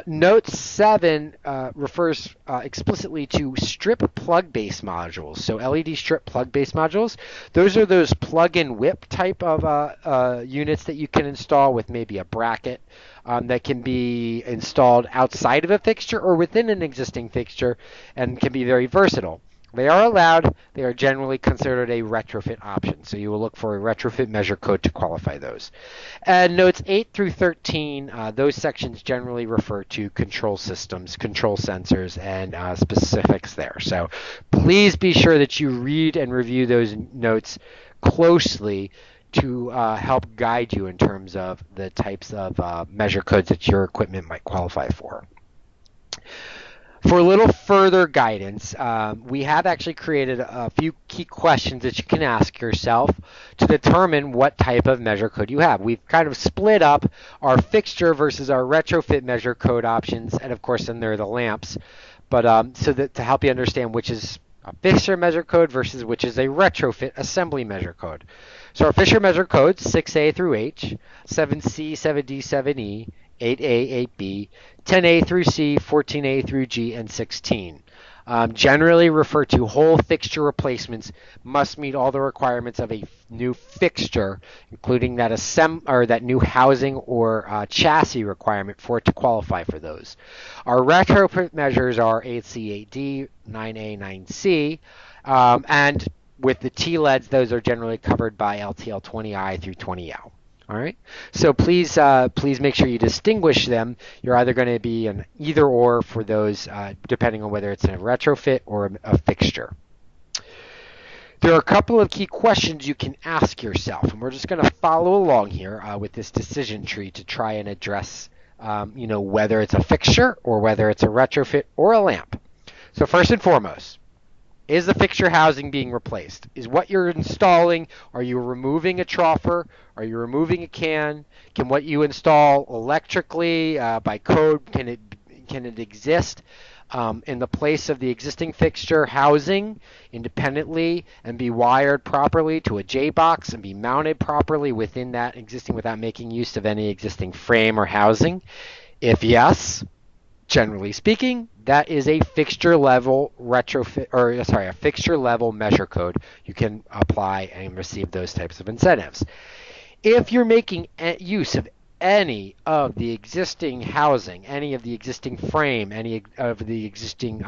Note 7 refers explicitly to strip plug-based modules. So LED strip plug-based modules, those are those plug-in whip type of units that you can install with maybe a bracket that can be installed outside of a fixture or within an existing fixture and can be very versatile. They are allowed. They are generally considered a retrofit option. So you will look for a retrofit measure code to qualify those. And notes 8 through 13, those sections generally refer to control systems, control sensors, and specifics there. So please be sure that you read and review those notes closely to help guide you in terms of the types of measure codes that your equipment might qualify for. For a little further guidance, we have actually created a few key questions that you can ask yourself to determine what type of measure code you have. We've kind of split up our fixture versus our retrofit measure code options, and of course then there are the lamps, but so that to help you understand which is a fixture measure code versus which is a retrofit assembly measure code. So our fixture measure codes 6A through H, 7C, 7D, 7E, 8A, 8B, 10A through C, 14A through G, and 16. Generally refer to whole fixture replacements must meet all the requirements of a new fixture, including that new housing or chassis requirement for it to qualify for those. Our retrofit measures are 8C, 8D, 9A, 9C, and with the T-LEDs, those are generally covered by LTL 20I through 20L. All right, so please make sure you distinguish them. You're either going to be an either or for those, depending on whether it's a retrofit or a fixture. There are a couple of key questions you can ask yourself, and we're just going to follow along here with this decision tree to try and address, whether it's a fixture or whether it's a retrofit or a lamp. So first and foremost, is the fixture housing being replaced? Is what you're installing, are you removing a troffer? Are you removing a can? Can what you install electrically, by code, can it exist in the place of the existing fixture housing independently and be wired properly to a J-box and be mounted properly within that existing without making use of any existing frame or housing? If yes, generally speaking, that is a fixture level a fixture level measure code. You can apply and receive those types of incentives. If you're making use of any of the existing housing, any of the existing frame, any of the existing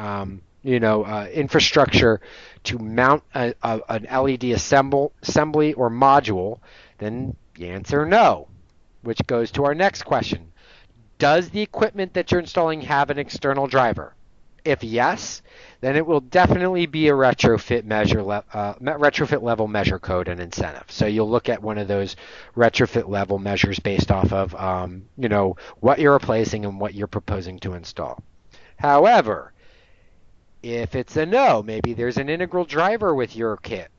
infrastructure to mount an LED assembly or module, then the answer no, which goes to our next question. Does the equipment that you're installing have an external driver? If yes, then it will definitely be a retrofit level measure code and incentive. So you'll look at one of those retrofit level measures based off of what you're replacing and what you're proposing to install. However, if it's a no, maybe there's an integral driver with your kit,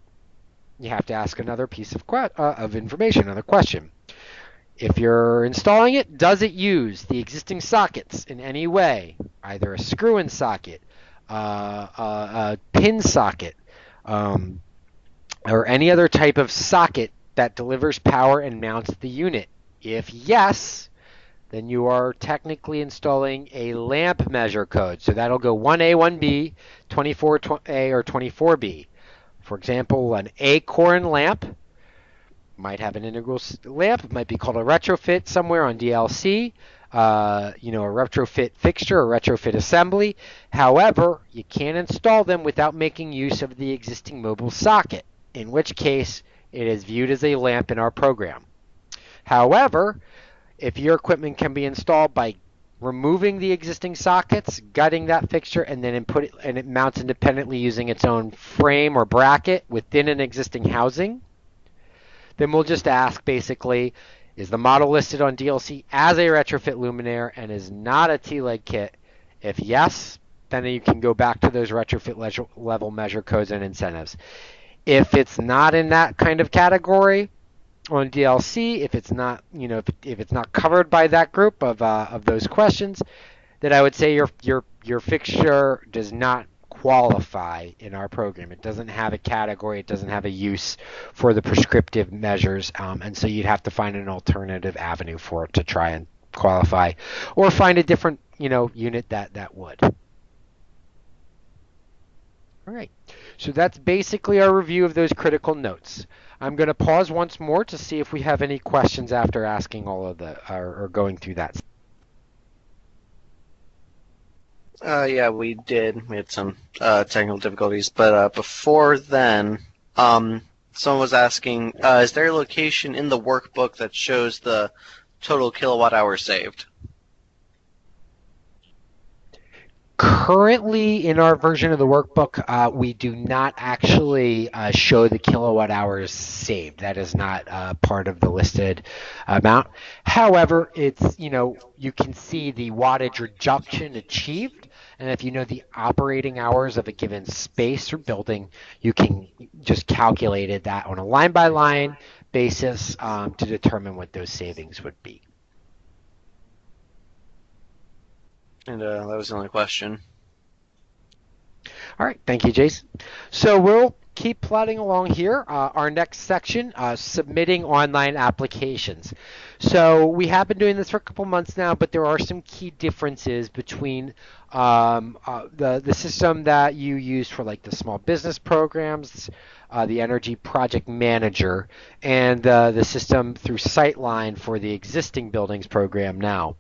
you have to ask another piece of information, another question. If you're installing it, does it use the existing sockets in any way, either a screw-in socket, a pin socket, or any other type of socket that delivers power and mounts the unit? If yes, then you are technically installing a lamp measure code. So that'll go 1A, 1B, 24A, or 24B. For example, an Acorn lamp might have an integral lamp. It might be called a retrofit somewhere on DLC, a retrofit fixture or retrofit assembly. However, you can't install them without making use of the existing mobile socket, in which case it is viewed as a lamp in our program. However, if your equipment can be installed by removing the existing sockets, gutting that fixture, and then it mounts independently using its own frame or bracket within an existing housing, then we'll just ask basically, is the model listed on DLC as a retrofit luminaire and is not a T-leg kit? If yes, then you can go back to those retrofit level measure codes and incentives. If it's not in that kind of category on DLC, if it's not, if it's not covered by that group of those questions, then I would say your fixture does not qualify in our program. It doesn't have a category, it doesn't have a use for the prescriptive measures, and so you'd have to find an alternative avenue for it to try and qualify, or find a different unit that would. All right, so that's basically our review of those critical notes. I'm going to pause once more to see if we have any questions after asking all of or going through that. Yeah, we did. We had some technical difficulties, but before then, someone was asking, is there a location in the workbook that shows the total kilowatt hours saved? Currently, in our version of the workbook, we do not actually show the kilowatt hours saved. That is not part of the listed amount. However, it's you can see the wattage reduction achieved, and if you know the operating hours of a given space or building, you can just calculate that on a line-by-line basis to determine what those savings would be. And that was the only question. All right, thank you, Jason. So we'll keep plodding along here. Our next section, submitting online applications. So we have been doing this for a couple months now, but there are some key differences between the system that you use for like the small business programs, the Energy Project Manager, and the system through Sightline for the existing buildings program now.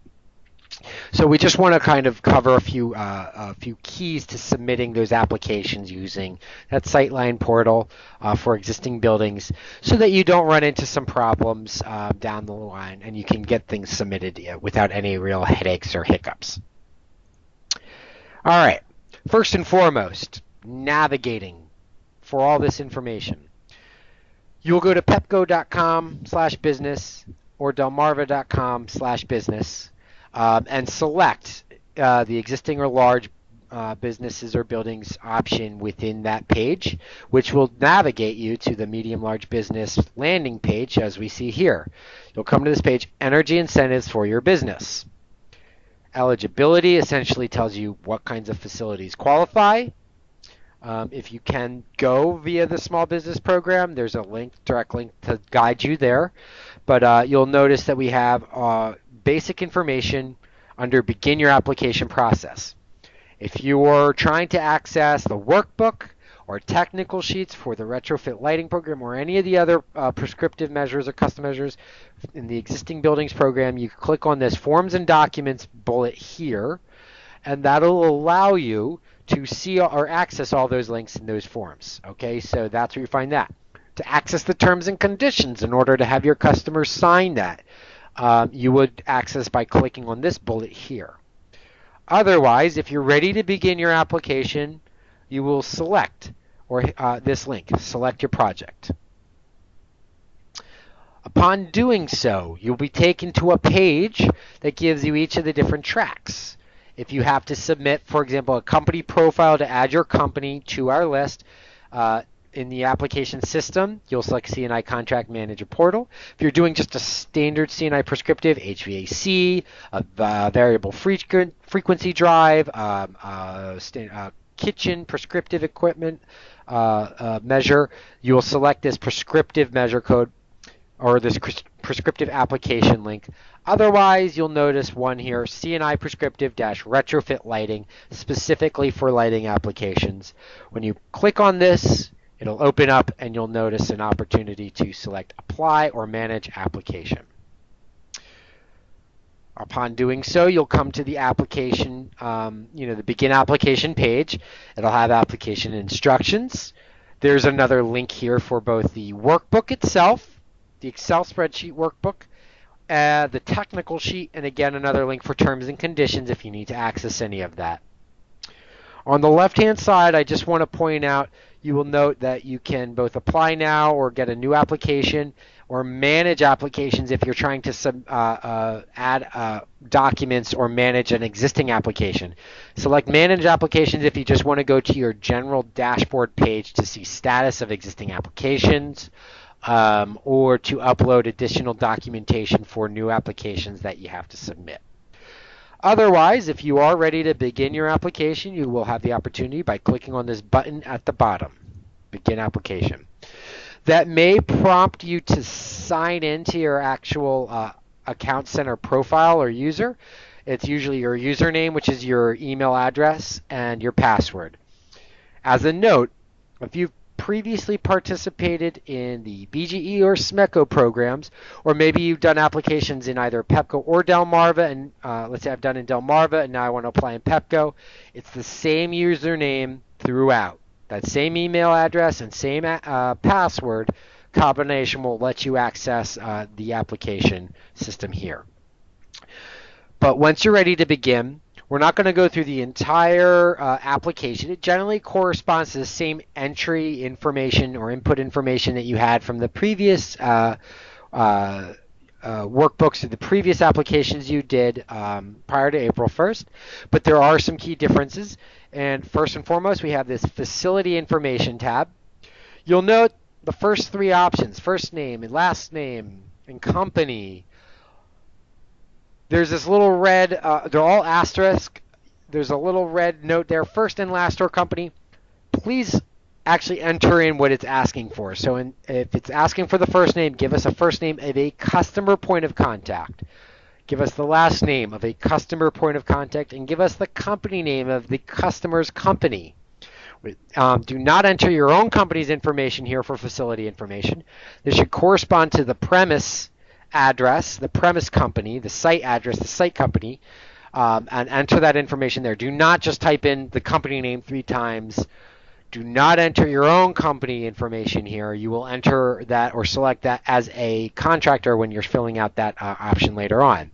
So we just want to kind of cover a few keys to submitting those applications using that Sightline portal for existing buildings, so that you don't run into some problems down the line and you can get things submitted without any real headaches or hiccups. All right, first and foremost, navigating for all this information. You'll go to pepco.com/business or delmarva.com/business and select the existing or large businesses or buildings option within that page, which will navigate you to the medium-large business landing page as we see here. You'll come to this page, Energy Incentives for your business. Eligibility essentially tells you what kinds of facilities qualify. If you can go via the small business program, there's a direct link to guide you there. But you'll notice that we have basic information under Begin Your Application Process. If you're trying to access the workbook or technical sheets for the Retrofit Lighting program or any of the other prescriptive measures or custom measures in the existing buildings program, you click on this Forms and Documents bullet here, and that'll allow you to see or access all those links in those forms. Okay, so that's where you find that. To access the terms and conditions in order to have your customers sign that, you would access by clicking on this bullet here. Otherwise, if you're ready to begin your application, you will select this link, select your project. Upon doing so, you'll be taken to a page that gives you each of the different tracks. If you have to submit, for example, a company profile to add your company to our list, in the application system, you'll select C&I Contract Manager Portal. If you're doing just a standard C&I prescriptive, HVAC, a variable frequency drive, kitchen prescriptive equipment measure, you will select this prescriptive measure code or this prescriptive application link. Otherwise, you'll notice one here, C&I prescriptive-retrofit lighting, specifically for lighting applications. When you click on this, it'll open up and you'll notice an opportunity to select Apply or Manage Application. Upon doing so, you'll come to the application, the Begin Application page. It'll have application instructions. There's another link here for both the workbook itself, the Excel spreadsheet workbook, the technical sheet, and again, another link for terms and conditions if you need to access any of that. On the left-hand side, I just want to point out, you will note that you can both apply now or get a new application or manage applications if you're trying to add documents or manage an existing application. Select Manage Applications if you just want to go to your general dashboard page to see status of existing applications or to upload additional documentation for new applications that you have to submit. Otherwise, if you are ready to begin your application, you will have the opportunity by clicking on this button at the bottom, Begin Application. That may prompt you to sign into your actual account center profile or user. It's usually your username, which is your email address, and your password. As a note, if you've previously participated in the BGE or SMECO programs, or maybe you've done applications in either Pepco or Delmarva, and let's say I've done in Delmarva and now I want to apply in Pepco, it's the same username throughout. That same email address and same password combination will let you access the application system here. But once you're ready to begin, we're not going to go through the entire application. It generally corresponds to the same entry information or input information that you had from the previous workbooks or the previous applications you did prior to April 1st. But there are some key differences. And first and foremost, we have this Facility Information tab. You'll note the first three options, first name and last name and company. There's this little red, they're all asterisk. There's a little red note there, first and last or company. Please actually enter in what it's asking for. So if it's asking for the first name, give us a first name of a customer point of contact. Give us the last name of a customer point of contact, and give us the company name of the customer's company. Do not enter your own company's information here for facility information. This should correspond to the premise address, the premise company, the site address, the site company, and enter that information there. Do not just type in the company name 3 times. Do not enter your own company information here. You will enter that or select that as a contractor when you're filling out that option later on.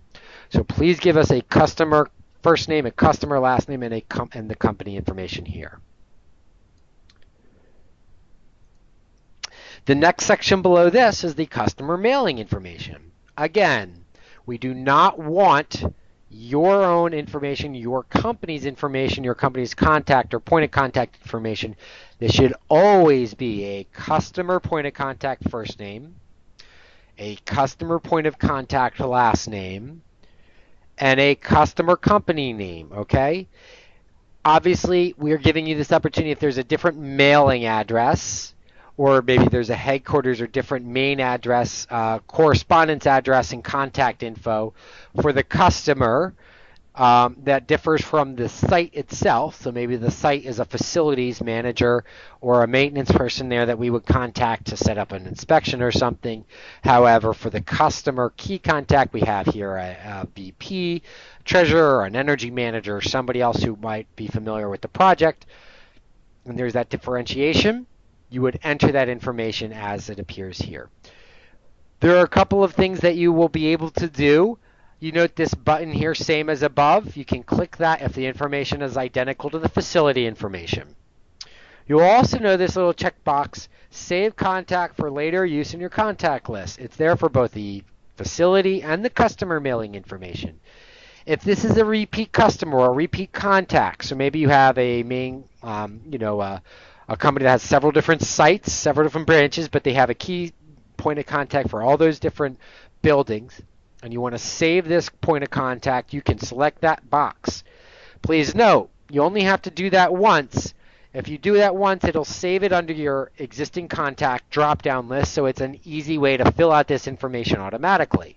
So please give us a customer first name, a customer last name, and the company information here. The next section below this is the customer mailing information. Again, we do not want your own information, your company's contact or point of contact information. This should always be a customer point of contact first name, a customer point of contact last name, and a customer company name, okay? Obviously, we're giving you this opportunity if there's a different mailing address, or maybe there's a headquarters or different main address, correspondence address, and contact info for the customer that differs from the site itself. So maybe the site is a facilities manager or a maintenance person there that we would contact to set up an inspection or something. However, for the customer key contact, we have here a VP, treasurer, or an energy manager, or somebody else who might be familiar with the project. And there's that differentiation. You would enter that information as it appears here. There are a couple of things that you will be able to do. You note this button here, same as above. You can click that if the information is identical to the facility information. You'll also know this little checkbox, Save Contact for later use in your contact list. It's there for both the facility and the customer mailing information. If this is a repeat customer or a repeat contact, so maybe you have a main, a company that has several different sites, several different branches, but they have a key point of contact for all those different buildings, and you want to save this point of contact, you can select that box. Please note, you only have to do that once. If you do that once, it'll save it under your existing contact drop-down list, so it's an easy way to fill out this information automatically.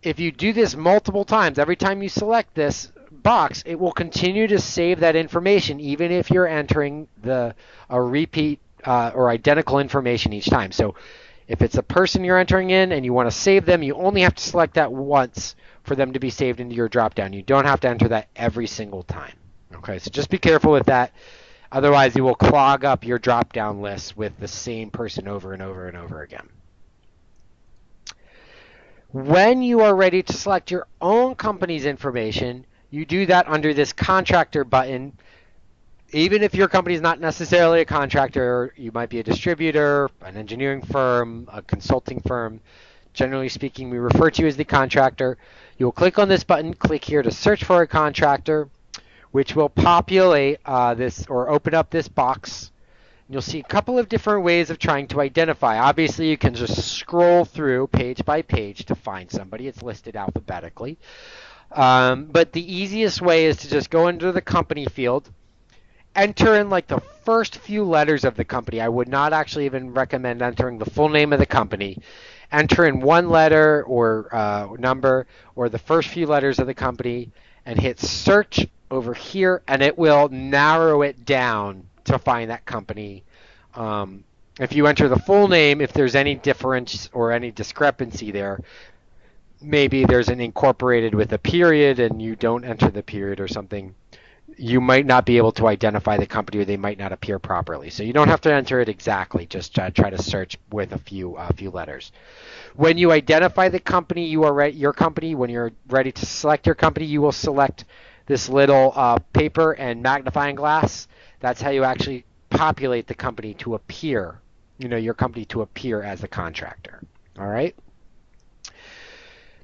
If you do this multiple times, every time you select this box, it will continue to save that information even if you're entering a repeat or identical information each time. So if it's a person you're entering in and you want to save them, you only have to select that once for them to be saved into your drop-down. You don't have to enter that every single time. Okay, so just be careful with that. Otherwise, you will clog up your drop-down list with the same person over and over and over again. When you are ready to select your own company's information, you do that under this contractor button. Even if your company is not necessarily a contractor, you might be a distributor, an engineering firm, a consulting firm. Generally speaking, we refer to you as the contractor. You will click on this button, click here to search for a contractor, which will populate this or open up this box. You'll see a couple of different ways of trying to identify. Obviously, you can just scroll through page by page to find somebody. It's listed alphabetically. But the easiest way is to just go into the company field, enter in like the first few letters of the company. I would not actually even recommend entering the full name of the company. Enter in one letter or number or the first few letters of the company and hit search over here, and it will narrow it down to find that company. If you enter the full name, if there's any difference or any discrepancy there, maybe there's an incorporated with a period and you don't enter the period or something, you might not be able to identify the company or they might not appear properly. So you don't have to enter it exactly, just try to search with a few letters. When you identify the company, your company, when you're ready to select your company, you will select this little paper and magnifying glass. That's how you actually populate the company to appear, your company to appear as a contractor. All right?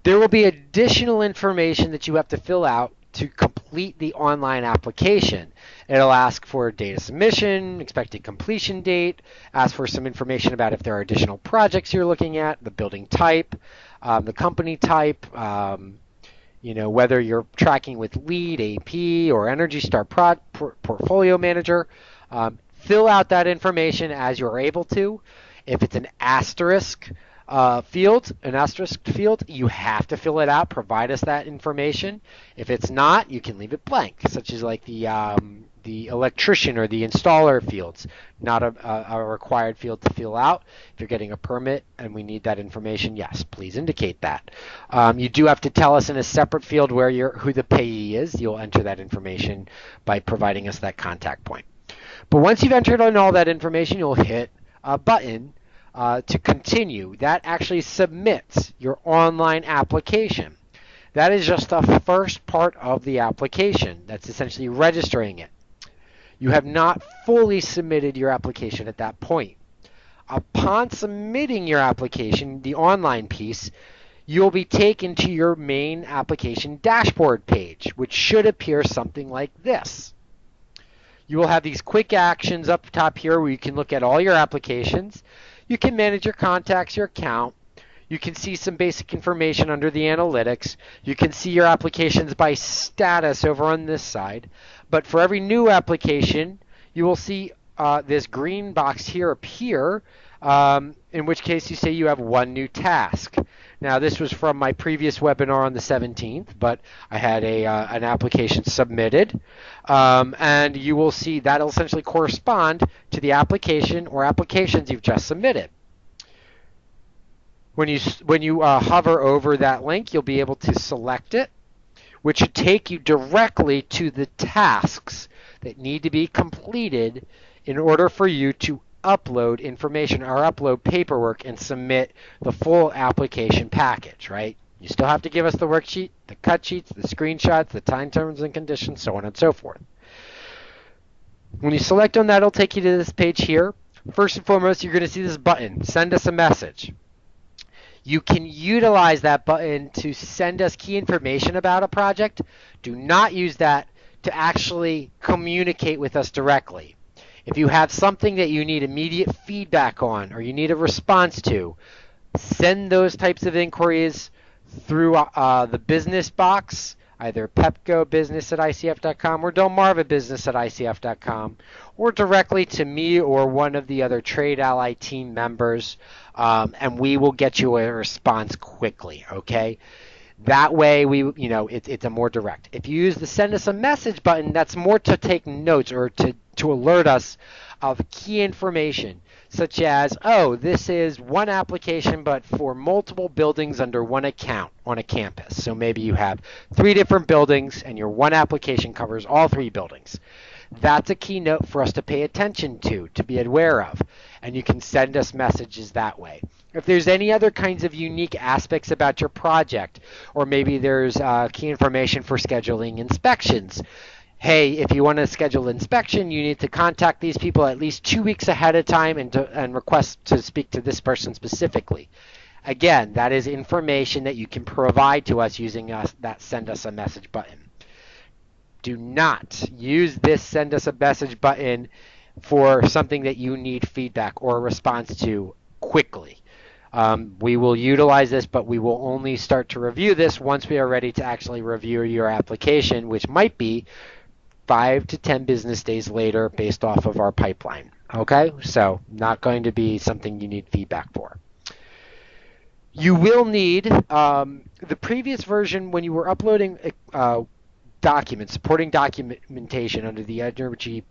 There will be additional information that you have to fill out to complete the online application. It'll ask for data submission, expected completion date, ask for some information about if there are additional projects you're looking at, the building type, the company type, whether you're tracking with Lead, AP, or Energy Star Portfolio Manager. Fill out that information as you're able to. If it's an asterisk field, you have to fill it out. Provide us that information. If it's not, you can leave it blank, such as like the electrician or the installer fields. Not a required field to fill out. If you're getting a permit and we need that information, yes, please indicate that. You do have to tell us in a separate field who the payee is. You'll enter that information by providing us that contact point. But once you've entered in all that information, you'll hit a button to continue. That actually submits your online application. That is just the first part of the application. That's essentially registering it. You have not fully submitted your application at that point. Upon submitting your application, the online piece, you'll be taken to your main application dashboard page, which should appear something like this. You will have these quick actions up top here where you can look at all your applications. You can manage your contacts, your account. You can see some basic information under the analytics. You can see your applications by status over on this side. But for every new application, you will see this green box here appear, in which case you say you have one new task. Now, this was from my previous webinar on the 17th, but I had an application submitted, and you will see that'll essentially correspond to the application or applications you've just submitted. When you hover over that link, you'll be able to select it, which should take you directly to the tasks that need to be completed in order for you to upload information or upload paperwork and submit the full application package, right? You still have to give us the worksheet, the cut sheets, the screenshots, the time terms and conditions, so on and so forth. When you select on that, it'll take you to this page here. First and foremost, you're going to see this button, send us a message. You can utilize that button to send us key information about a project. Do not use that to actually communicate with us directly. If you have something that you need immediate feedback on or you need a response to, send those types of inquiries through the business box, either Pepco business at ICF.com or Delmarva business at ICF.com, or directly to me or one of the other Trade Ally team members, and we will get you a response quickly, okay? That way, it's a more direct. If you use the send us a message button, that's more to take notes or to alert us of key information, such as, oh, this is one application but for multiple buildings under one account on a campus. So maybe you have 3 different buildings and your one application covers all 3 buildings. That's a key note for us to pay attention to be aware of, and you can send us messages that way. If there's any other kinds of unique aspects about your project, or maybe there's key information for scheduling inspections. Hey, if you want to schedule inspection, you need to contact these people at least 2 weeks ahead of time and request to speak to this person specifically. Again, that is information that you can provide to us using that send us a message button. Do not use this send us a message button for something that you need feedback or a response to quickly. We will utilize this, but we will only start to review this once we are ready to actually review your application, which might be 5 to 10 business days later based off of our pipeline. Okay, so not going to be something you need feedback for. You will need the previous version when you were uploading documents, supporting documentation under the Energy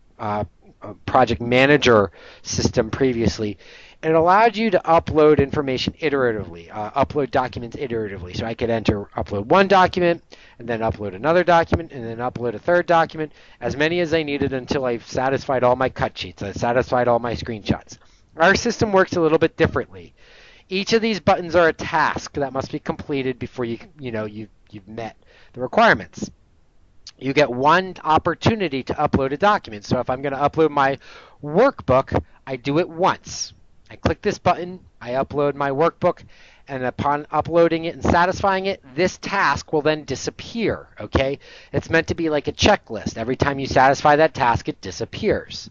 Project Manager system previously. It allowed you to upload information iteratively, upload documents iteratively. So I could upload one document, and then upload another document, and then upload a third document, as many as I needed until I've satisfied all my cut sheets, I've satisfied all my screenshots. Our system works a little bit differently. Each of these buttons are a task that must be completed before you've met the requirements. You get one opportunity to upload a document. So if I'm going to upload my workbook, I do it once. I click this button, I upload my workbook, and upon uploading it and satisfying it, this task will then disappear, okay? It's meant to be like a checklist. Every time you satisfy that task, it disappears.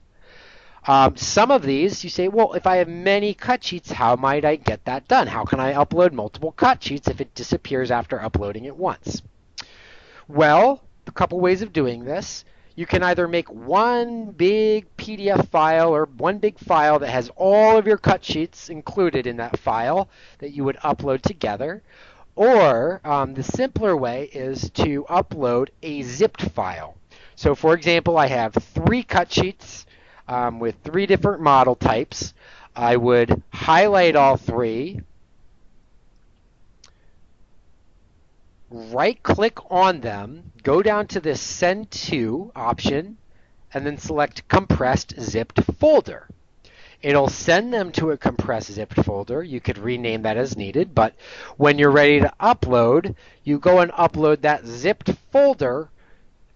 Some of these, you say, well, if I have many cut sheets, how might I get that done? How can I upload multiple cut sheets if it disappears after uploading it once? Well, a couple ways of doing this. You can either make one big PDF file or one big file that has all of your cut sheets included in that file that you would upload together. Or the simpler way is to upload a zipped file. So for example, I have 3 cut sheets with 3 different model types. I would highlight all 3. Right-click on them, go down to the Send To option, and then select Compressed Zipped Folder. It'll send them to a compressed zipped folder. You could rename that as needed, but when you're ready to upload, you go and upload that zipped folder,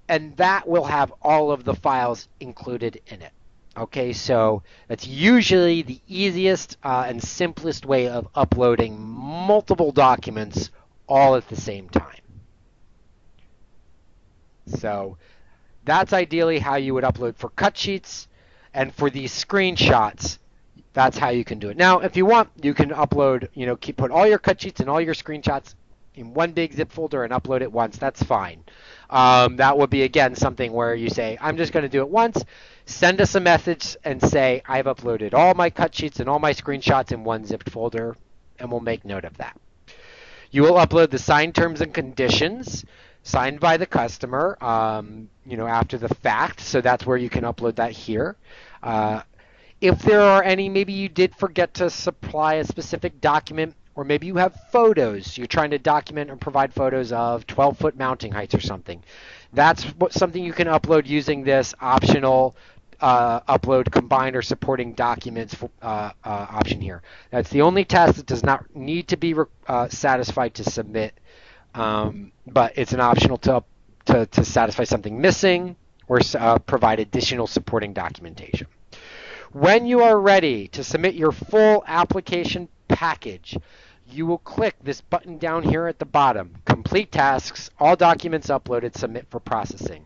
and that will have all of the files included in it. Okay, so that's usually the easiest and simplest way of uploading multiple documents all at the same time. So that's ideally how you would upload for cut sheets, and for these screenshots, that's how you can do it. Now, if you want, you can upload, put all your cut sheets and all your screenshots in one big zip folder and upload it once. That's fine. That would be, again, something where you say, I'm just going to do it once. Send us a message and say, I've uploaded all my cut sheets and all my screenshots in one zipped folder, and we'll make note of that. You will upload the signed terms and conditions signed by the customer, after the fact. So that's where you can upload that here. If there are any, maybe you did forget to supply a specific document, or maybe you have photos. You're trying to document or provide photos of 12-foot mounting heights or something. That's something you can upload using this optional upload combined or supporting documents option here. That's the only task that does not need to be satisfied to submit, but it's an optional to satisfy something missing or provide additional supporting documentation. When you are ready to submit your full application package, you will click this button down here at the bottom, Complete Tasks, All Documents Uploaded, Submit for Processing.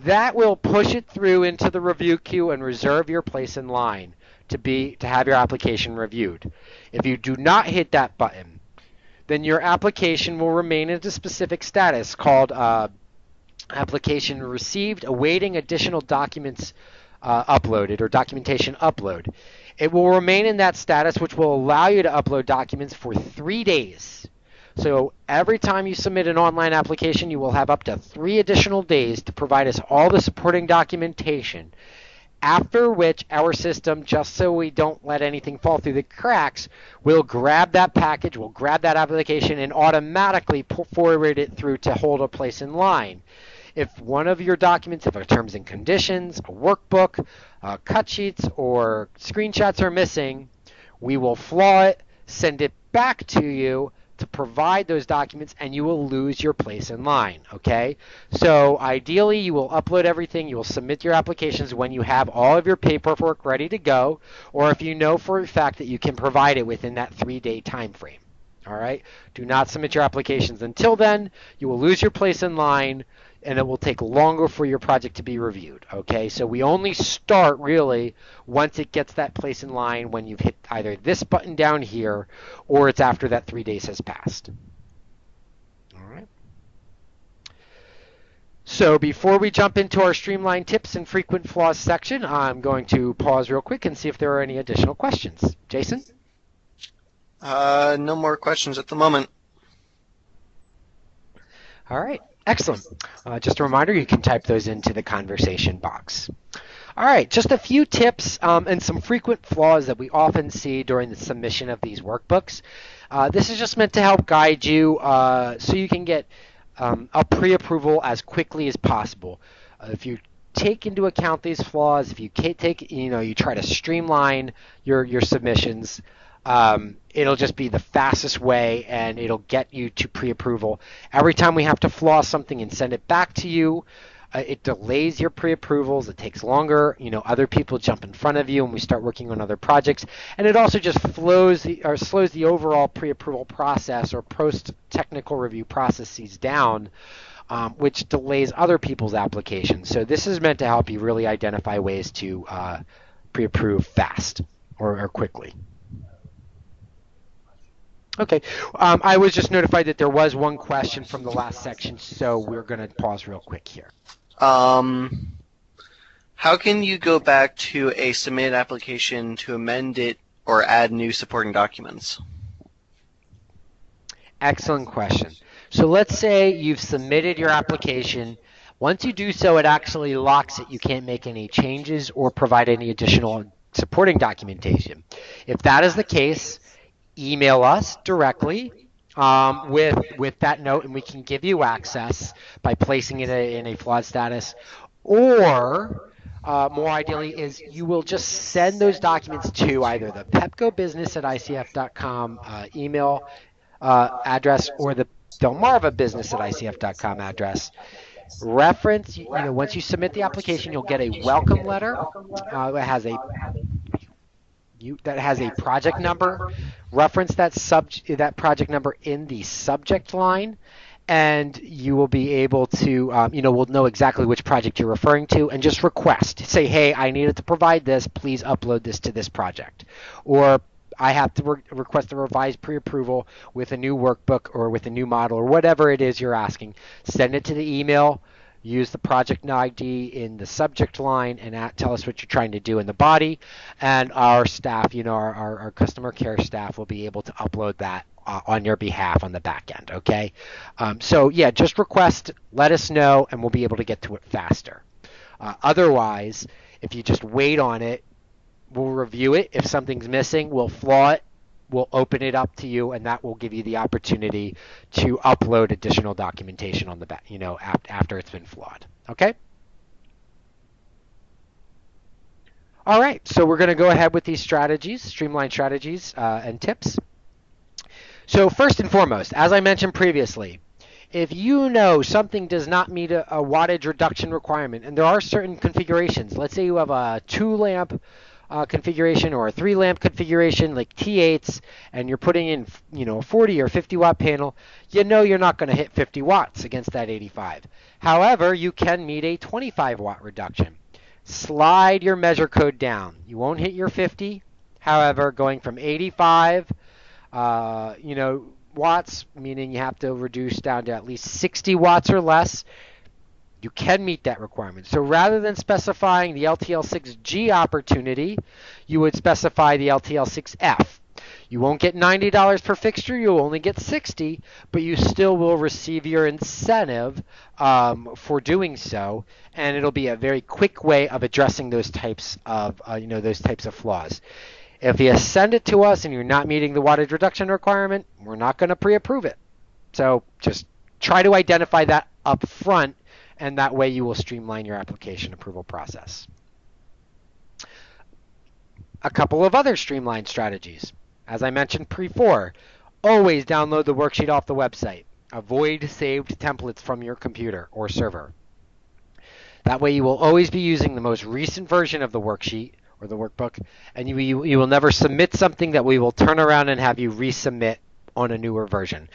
That will push it through into the review queue and reserve your place in line to have your application reviewed. If you do not hit that button, then your application will remain in a specific status called Application Received, Awaiting Additional Documents Uploaded, or Documentation Upload. It will remain in that status, which will allow you to upload documents for 3 days. So every time you submit an online application, you will have up to 3 additional days to provide us all the supporting documentation, after which our system, just so we don't let anything fall through the cracks, will grab that package, will grab that application, and automatically forward it through to hold a place in line. If one of your documents, if a terms and conditions, a workbook, cut sheets, or screenshots are missing, we will flaw it, send it back to you to provide those documents, and you will lose your place in line, okay? So ideally, you will upload everything, you will submit your applications when you have all of your paperwork ready to go, or if you know for a fact that you can provide it within that 3-day time frame, all right? Do not submit your applications until then. You will lose your place in line, and it will take longer for your project to be reviewed, okay? So we only start, really, once it gets that place in line when you've hit either this button down here or it's after that 3 days has passed. All right. So before we jump into our Streamline tips and frequent flaws section, I'm going to pause real quick and see if there are any additional questions. Jason? No more questions at the moment. All right. Excellent. Just a reminder, you can type those into the conversation box. All right, just a few tips and some frequent flaws that we often see during the submission of these workbooks. This is just meant to help guide you so you can get a pre-approval as quickly as possible. If you take into account these flaws, if you you try to streamline your submissions, it'll just be the fastest way, and it'll get you to pre-approval. Every time we have to flaw something and send it back to you, it delays your pre-approvals. It takes longer. Other people jump in front of you, and we start working on other projects. And it also just slows the overall pre-approval process or post-technical review processes down, which delays other people's applications. So this is meant to help you really identify ways to pre-approve fast or quickly. Okay, I was just notified that there was one question from the last section, so we're going to pause real quick here. How can you go back to a submitted application to amend it or add new supporting documents? Excellent question. So let's say you've submitted your application. Once you do so, it actually locks it. You can't make any changes or provide any additional supporting documentation. If that is the case, email us directly with that note, and we can give you access by placing it in a flawed status. Or, more ideally, is you will just send those documents to either the pepcobusiness@icf.com email address or the delmarvabusiness@icf.com address. Reference, once you submit the application, you'll get a welcome letter. That has a project number. Reference that project number in the subject line, and you will be able to, we'll know exactly which project you're referring to, and just request. Say, hey, I needed to provide this. Please upload this to this project. Or I have to request a revised pre-approval with a new workbook or with a new model or whatever it is you're asking. Send it to the email. Use the project ID in the subject line and tell us what you're trying to do in the body. And our staff, our customer care staff will be able to upload that on your behalf on the back end, okay? So yeah, just request, let us know, and we'll be able to get to it faster. Otherwise, if you just wait on it, we'll review it. If something's missing, we'll flaw it. We'll open it up to you, and that will give you the opportunity to upload additional documentation on the back, after it's been flawed. Okay? All right, so we're going to go ahead with these strategies, Streamline strategies and tips. So first and foremost, as I mentioned previously, if you know something does not meet a wattage reduction requirement, and there are certain configurations, let's say you have a 2-lamp configuration or a 3-lamp configuration like T8s, and you're putting in a 40 or 50 watt panel, you're not going to hit 50 watts against that 85. However, you can meet a 25 watt reduction. Slide your measure code down. You won't hit your 50. However, going from 85 watts, meaning you have to reduce down to at least 60 watts or less, you can meet that requirement. So rather than specifying the LTL6G opportunity, you would specify the LTL6F. You won't get $90 per fixture, you'll only get $60, but you still will receive your incentive for doing so, and it'll be a very quick way of addressing those types of flaws. If you send it to us and you're not meeting the wattage reduction requirement, we're not going to pre-approve it. So just try to identify that up front, and that way you will streamline your application approval process. A couple of other streamlined strategies. As I mentioned before, always download the worksheet off the website. Avoid saved templates from your computer or server. That way you will always be using the most recent version of the worksheet or the workbook, and you will never submit something that we will turn around and have you resubmit on a newer version.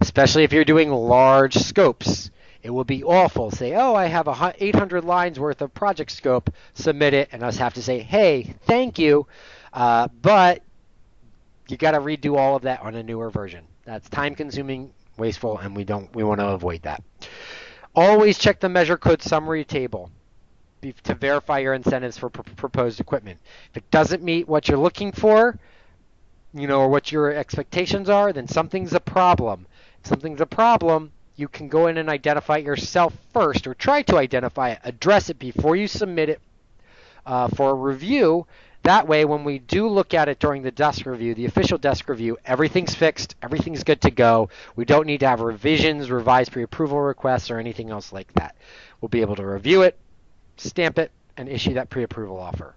Especially if you're doing large scopes. It will be awful. Say, oh, I have 800 lines worth of project scope, submit it, and us have to say, hey, thank you, but you got to redo all of that on a newer version. That's time-consuming, wasteful, and we want to avoid that. Always check the measure code summary table to verify your incentives for proposed equipment. If it doesn't meet what you're looking for, or what your expectations are, then something's a problem. If something's a problem, you can go in and identify it yourself first, or try to identify it, address it before you submit it for a review. That way, when we do look at it during the desk review, the official desk review, everything's fixed, everything's good to go. We don't need to have revisions, revised pre-approval requests, or anything else like that. We'll be able to review it, stamp it, and issue that pre-approval offer.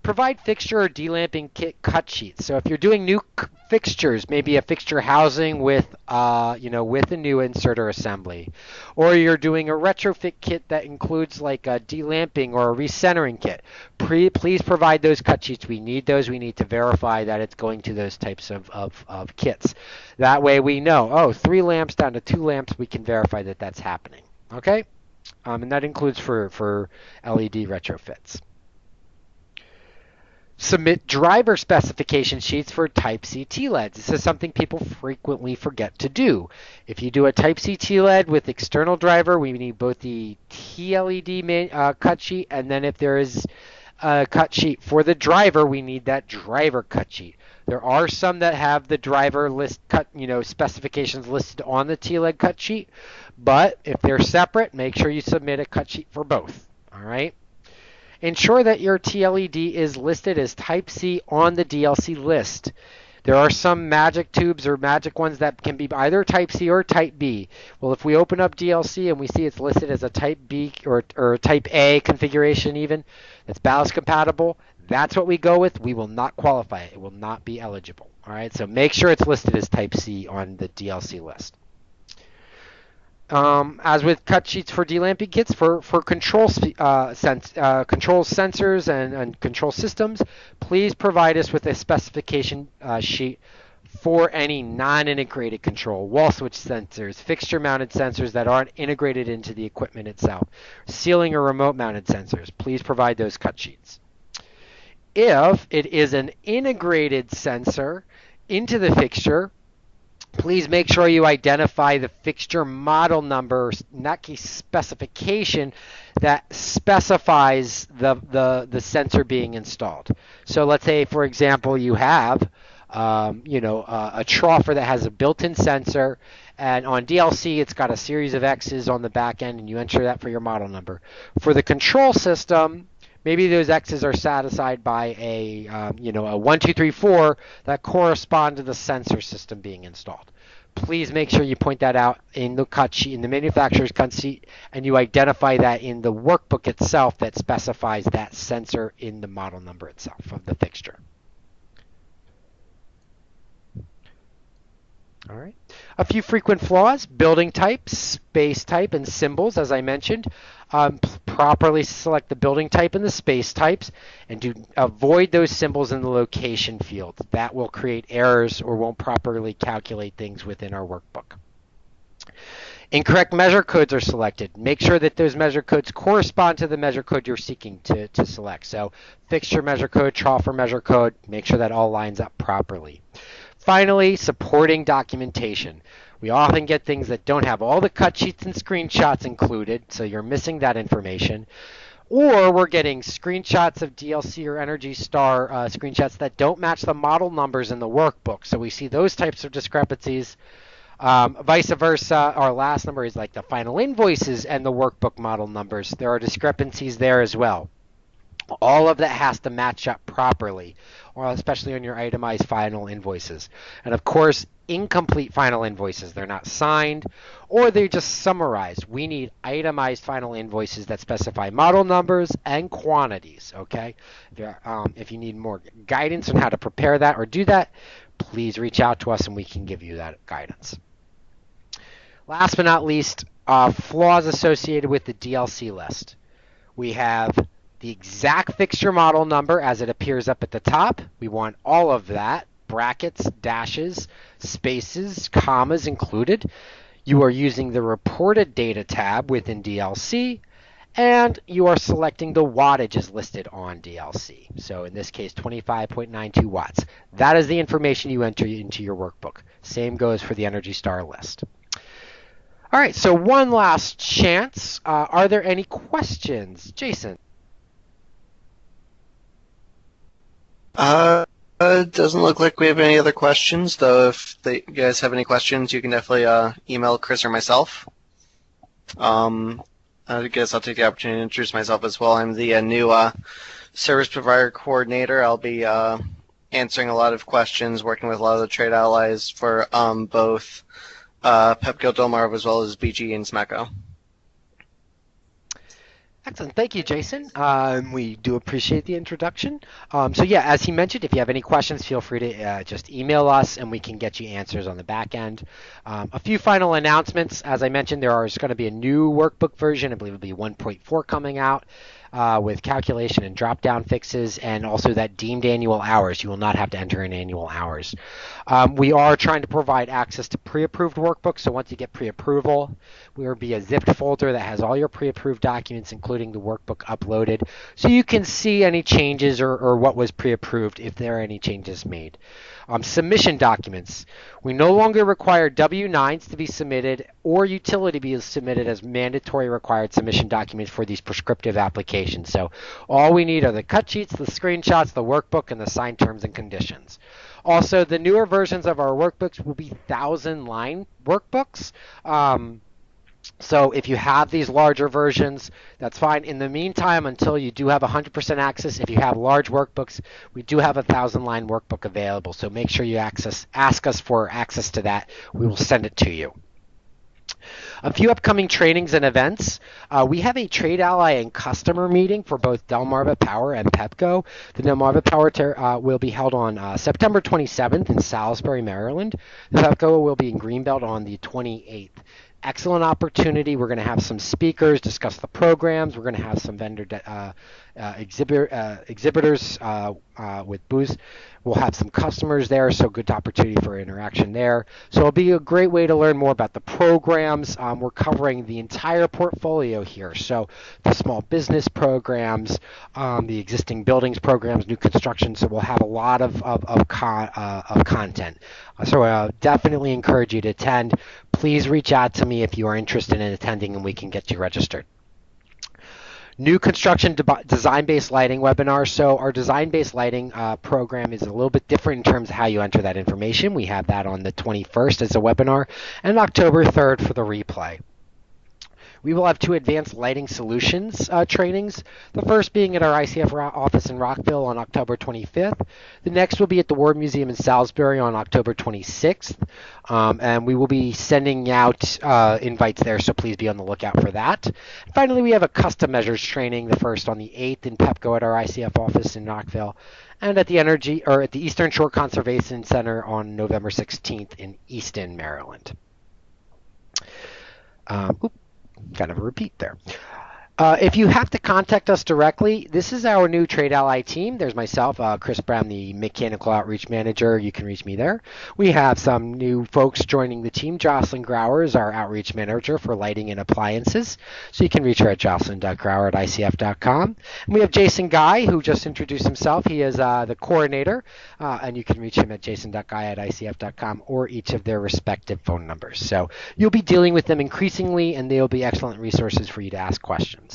Provide fixture or delamping kit cut sheets. So if you're doing new fixtures, maybe a fixture housing with a new insert or assembly, or you're doing a retrofit kit that includes like a delamping or a recentering kit, please provide those cut sheets. We need those. We need to verify that it's going to those types of kits. That way we know, 3 lamps down to 2 lamps, we can verify that that's happening. Okay? And that includes for LED retrofits. Submit driver specification sheets for Type C TLEDs. This is something people frequently forget to do. If you do a Type C TLED with external driver, we need both the TLED cut sheet, and then if there is a cut sheet for the driver, we need that driver cut sheet. There are some that have the driver list specifications listed on the TLED cut sheet, but if they're separate, make sure you submit a cut sheet for both. All right? Ensure that your TLED is listed as Type C on the DLC list. There are some magic tubes or magic ones that can be either Type C or Type B. Well, if we open up DLC and we see it's listed as a Type B or Type A configuration even, that's ballast compatible, that's what we go with. We will not qualify it. It will not be eligible. All right, so make sure it's listed as Type C on the DLC list. As with cut sheets for delamping kits, for control control sensors and control systems, please provide us with a specification sheet for any non-integrated control, wall switch sensors, fixture-mounted sensors that aren't integrated into the equipment itself, ceiling or remote-mounted sensors. Please provide those cut sheets. If it is an integrated sensor into the fixture, please make sure you identify the fixture model number, in that case specification, that specifies the sensor being installed. So let's say, for example, you have a troffer that has a built-in sensor, and on DLC it's got a series of X's on the back end, and you enter that for your model number. For the control system, maybe those X's are satisfied by a 1, 2, 3, 4 that correspond to the sensor system being installed. Please make sure you point that out in the cut sheet, in the manufacturer's cut sheet, and you identify that in the workbook itself that specifies that sensor in the model number itself of the fixture. All right. A few frequent flaws: building type, space type, and symbols, as I mentioned. Properly select the building type and the space types, and do avoid those symbols in the location field. That will create errors or won't properly calculate things within our workbook. Incorrect measure codes are selected. Make sure that those measure codes correspond to the measure code you're seeking to select. So fixture measure code, troffer measure code, make sure that all lines up properly. Finally, supporting documentation. We often get things that don't have all the cut sheets and screenshots included, so you're missing that information. Or we're getting screenshots of DLC or Energy Star screenshots that don't match the model numbers in the workbook. So we see those types of discrepancies. Vice versa, our last number is like the final invoices and the workbook model numbers. There are discrepancies there as well. All of that has to match up properly, or especially on your itemized final invoices. And of course, incomplete final invoices. They're not signed, or they're just summarized. We need itemized final invoices that specify model numbers and quantities, okay? If you need more guidance on how to prepare that or do that, please reach out to us and we can give you that guidance. Last but not least, flaws associated with the DLC list. We have the exact fixture model number as it appears up at the top. We want all of that, brackets, dashes, spaces, commas included. You are using the reported data tab within DLC, and you are selecting the wattages listed on DLC. So in this case, 25.92 watts. That is the information you enter into your workbook. Same goes for the Energy Star list. All right, so one last chance. Are there any questions? Jason? It doesn't look like we have any other questions, though if you guys have any questions, you can definitely email Chris or myself. I guess I'll take the opportunity to introduce myself as well. I'm the new service provider coordinator. I'll be answering a lot of questions, working with a lot of the trade allies for both Pepco, Delmarva, as well as BG and Smecco. Excellent. Thank you, Jason. We do appreciate the introduction. So yeah, as he mentioned, if you have any questions, feel free to just email us and we can get you answers on the back end. A few final announcements. As I mentioned, there is going to be a new workbook version. I believe it'll be 1.4 coming out with calculation and drop-down fixes, and also that deemed annual hours. You will not have to enter in annual hours. We are trying to provide access to pre-approved workbooks, so once you get pre-approval, there will be a zipped folder that has all your pre-approved documents, including the workbook uploaded, so you can see any changes or what was pre-approved if there are any changes made. Submission documents. We no longer require W-9s to be submitted or utility to be submitted as mandatory required submission documents for these prescriptive applications. So all we need are the cut sheets, the screenshots, the workbook, and the signed terms and conditions. Also, the newer versions of our workbooks will be 1,000-line workbooks. So if you have these larger versions, that's fine. In the meantime, until you do have 100% access, if you have large workbooks, we do have a 1,000-line workbook available. So make sure you ask us for access to that. We will send it to you. A few upcoming trainings and events. We have a trade ally and customer meeting for both Delmarva Power and Pepco. The Delmarva Power will be held on September 27th in Salisbury, Maryland. The Pepco will be in Greenbelt on the 28th. excellent opportunity. We're going to have some speakers discuss the programs. We're going to have some vendor exhibitors with booths. We'll have some customers there, so good opportunity for interaction there. So it'll be a great way to learn more about the programs. We're covering the entire portfolio here. So the small business programs, the existing buildings programs, new construction. So we'll have a lot of content. So I definitely encourage you to attend. Please reach out to me if you are interested in attending, and we can get you registered. New construction design-based lighting webinar. So our design-based lighting program is a little bit different in terms of how you enter that information. We have that on the 21st as a webinar and October 3rd for the replay. We will have 2 advanced lighting solutions trainings, the first being at our ICF office in Rockville on October 25th. The next will be at the Ward Museum in Salisbury on October 26th, and we will be sending out invites there, so please be on the lookout for that. Finally, we have a custom measures training, the first on the 8th in Pepco at our ICF office in Rockville, and at the Eastern Shore Conservation Center on November 16th in Easton, Maryland. Kind of a repeat there. If you have to contact us directly, this is our new Trade Ally team. There's myself, Chris Brown, the Mechanical Outreach Manager. You can reach me there. We have some new folks joining the team. Jocelyn Grauer is our Outreach Manager for Lighting and Appliances. So you can reach her at jocelyn.grauer@icf.com. And we have Jason Guy, who just introduced himself. He is the coordinator, and you can reach him at jason.guy@icf.com or each of their respective phone numbers. So you'll be dealing with them increasingly, and they'll be excellent resources for you to ask questions.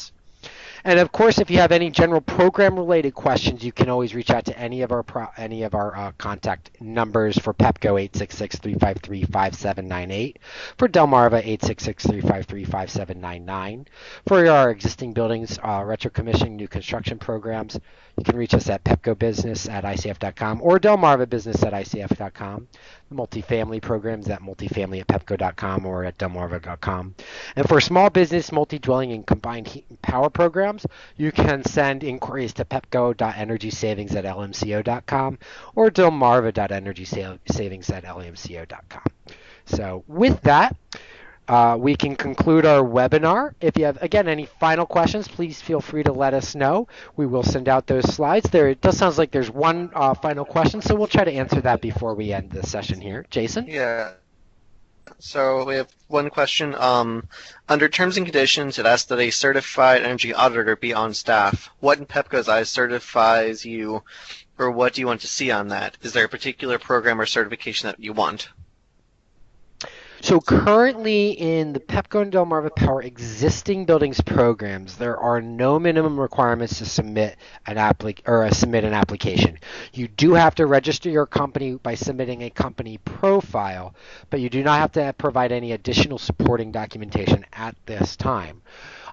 And of course, if you have any general program-related questions, you can always reach out to any of our contact numbers. For Pepco, 866-353-5798. For Delmarva, 866-353-5799. For our existing buildings, retro commissioning, new construction programs, you can reach us at pepcobusiness@icf.com or delmarvabusiness@icf.com. The multifamily programs at multifamily@pepco.com or at delmarva.com. And for small business, multi-dwelling, and combined heat and power programs, you can send inquiries to pepco.energysavings@lmco.com or delmarva.energysavings@lmco.com. So with that, we can conclude our webinar. If you have, again, any final questions, please feel free to let us know. We will send out those slides. It does sound like there's one final question, so we'll try to answer that before we end the session here. Jason? Yeah. So we have one question. Under terms and conditions, it asks that a certified energy auditor be on staff. What in Pepco's eyes certifies you, or what do you want to see on that? Is there a particular program or certification that you want? So currently in the Pepco and Delmarva Power existing buildings programs, there are no minimum requirements to submit an application. You do have to register your company by submitting a company profile, but you do not have to provide any additional supporting documentation at this time.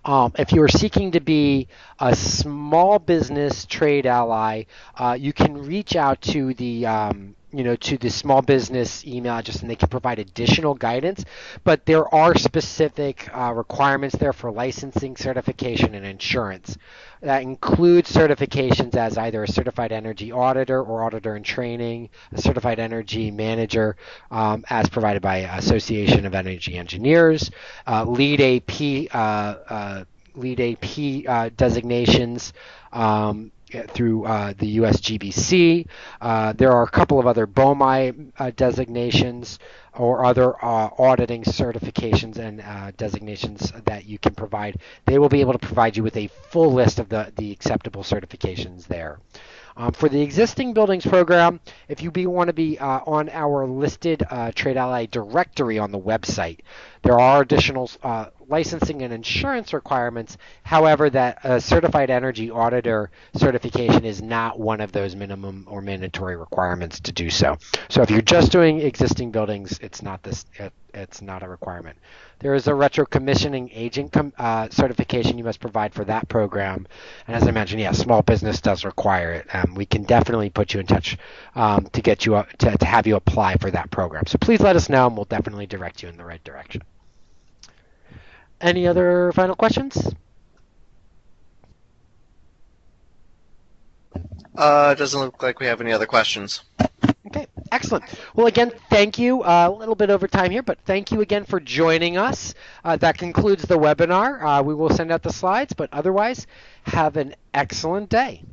If you are seeking to be a small business trade ally, you can reach out to the to the small business email address, and they can provide additional guidance. But there are specific requirements there for licensing, certification, and insurance. That includes certifications as either a certified energy auditor or auditor in training, a certified energy manager, as provided by Association of Energy Engineers, lead AP designations through the USGBC. There are a couple of other BOMI designations or other auditing certifications and designations that you can provide. They will be able to provide you with a full list of the acceptable certifications there. For the existing buildings program, if you want to be on our listed Trade Ally directory on the website, there are additional licensing and insurance requirements. However, that certified energy auditor certification is not one of those minimum or mandatory requirements to do so. So if you're just doing existing buildings, it's not a requirement. There is a retro commissioning agent certification you must provide for that program. And as I mentioned, yeah, small business does require it. We can definitely put you in touch to get you to have you apply for that program. So please let us know, and we'll definitely direct you in the right direction. Any other final questions? It doesn't look like we have any other questions. Okay, excellent. Excellent. Well, again, thank you. A little bit over time here, but thank you again for joining us. That concludes the webinar. We will send out the slides, but otherwise, have an excellent day.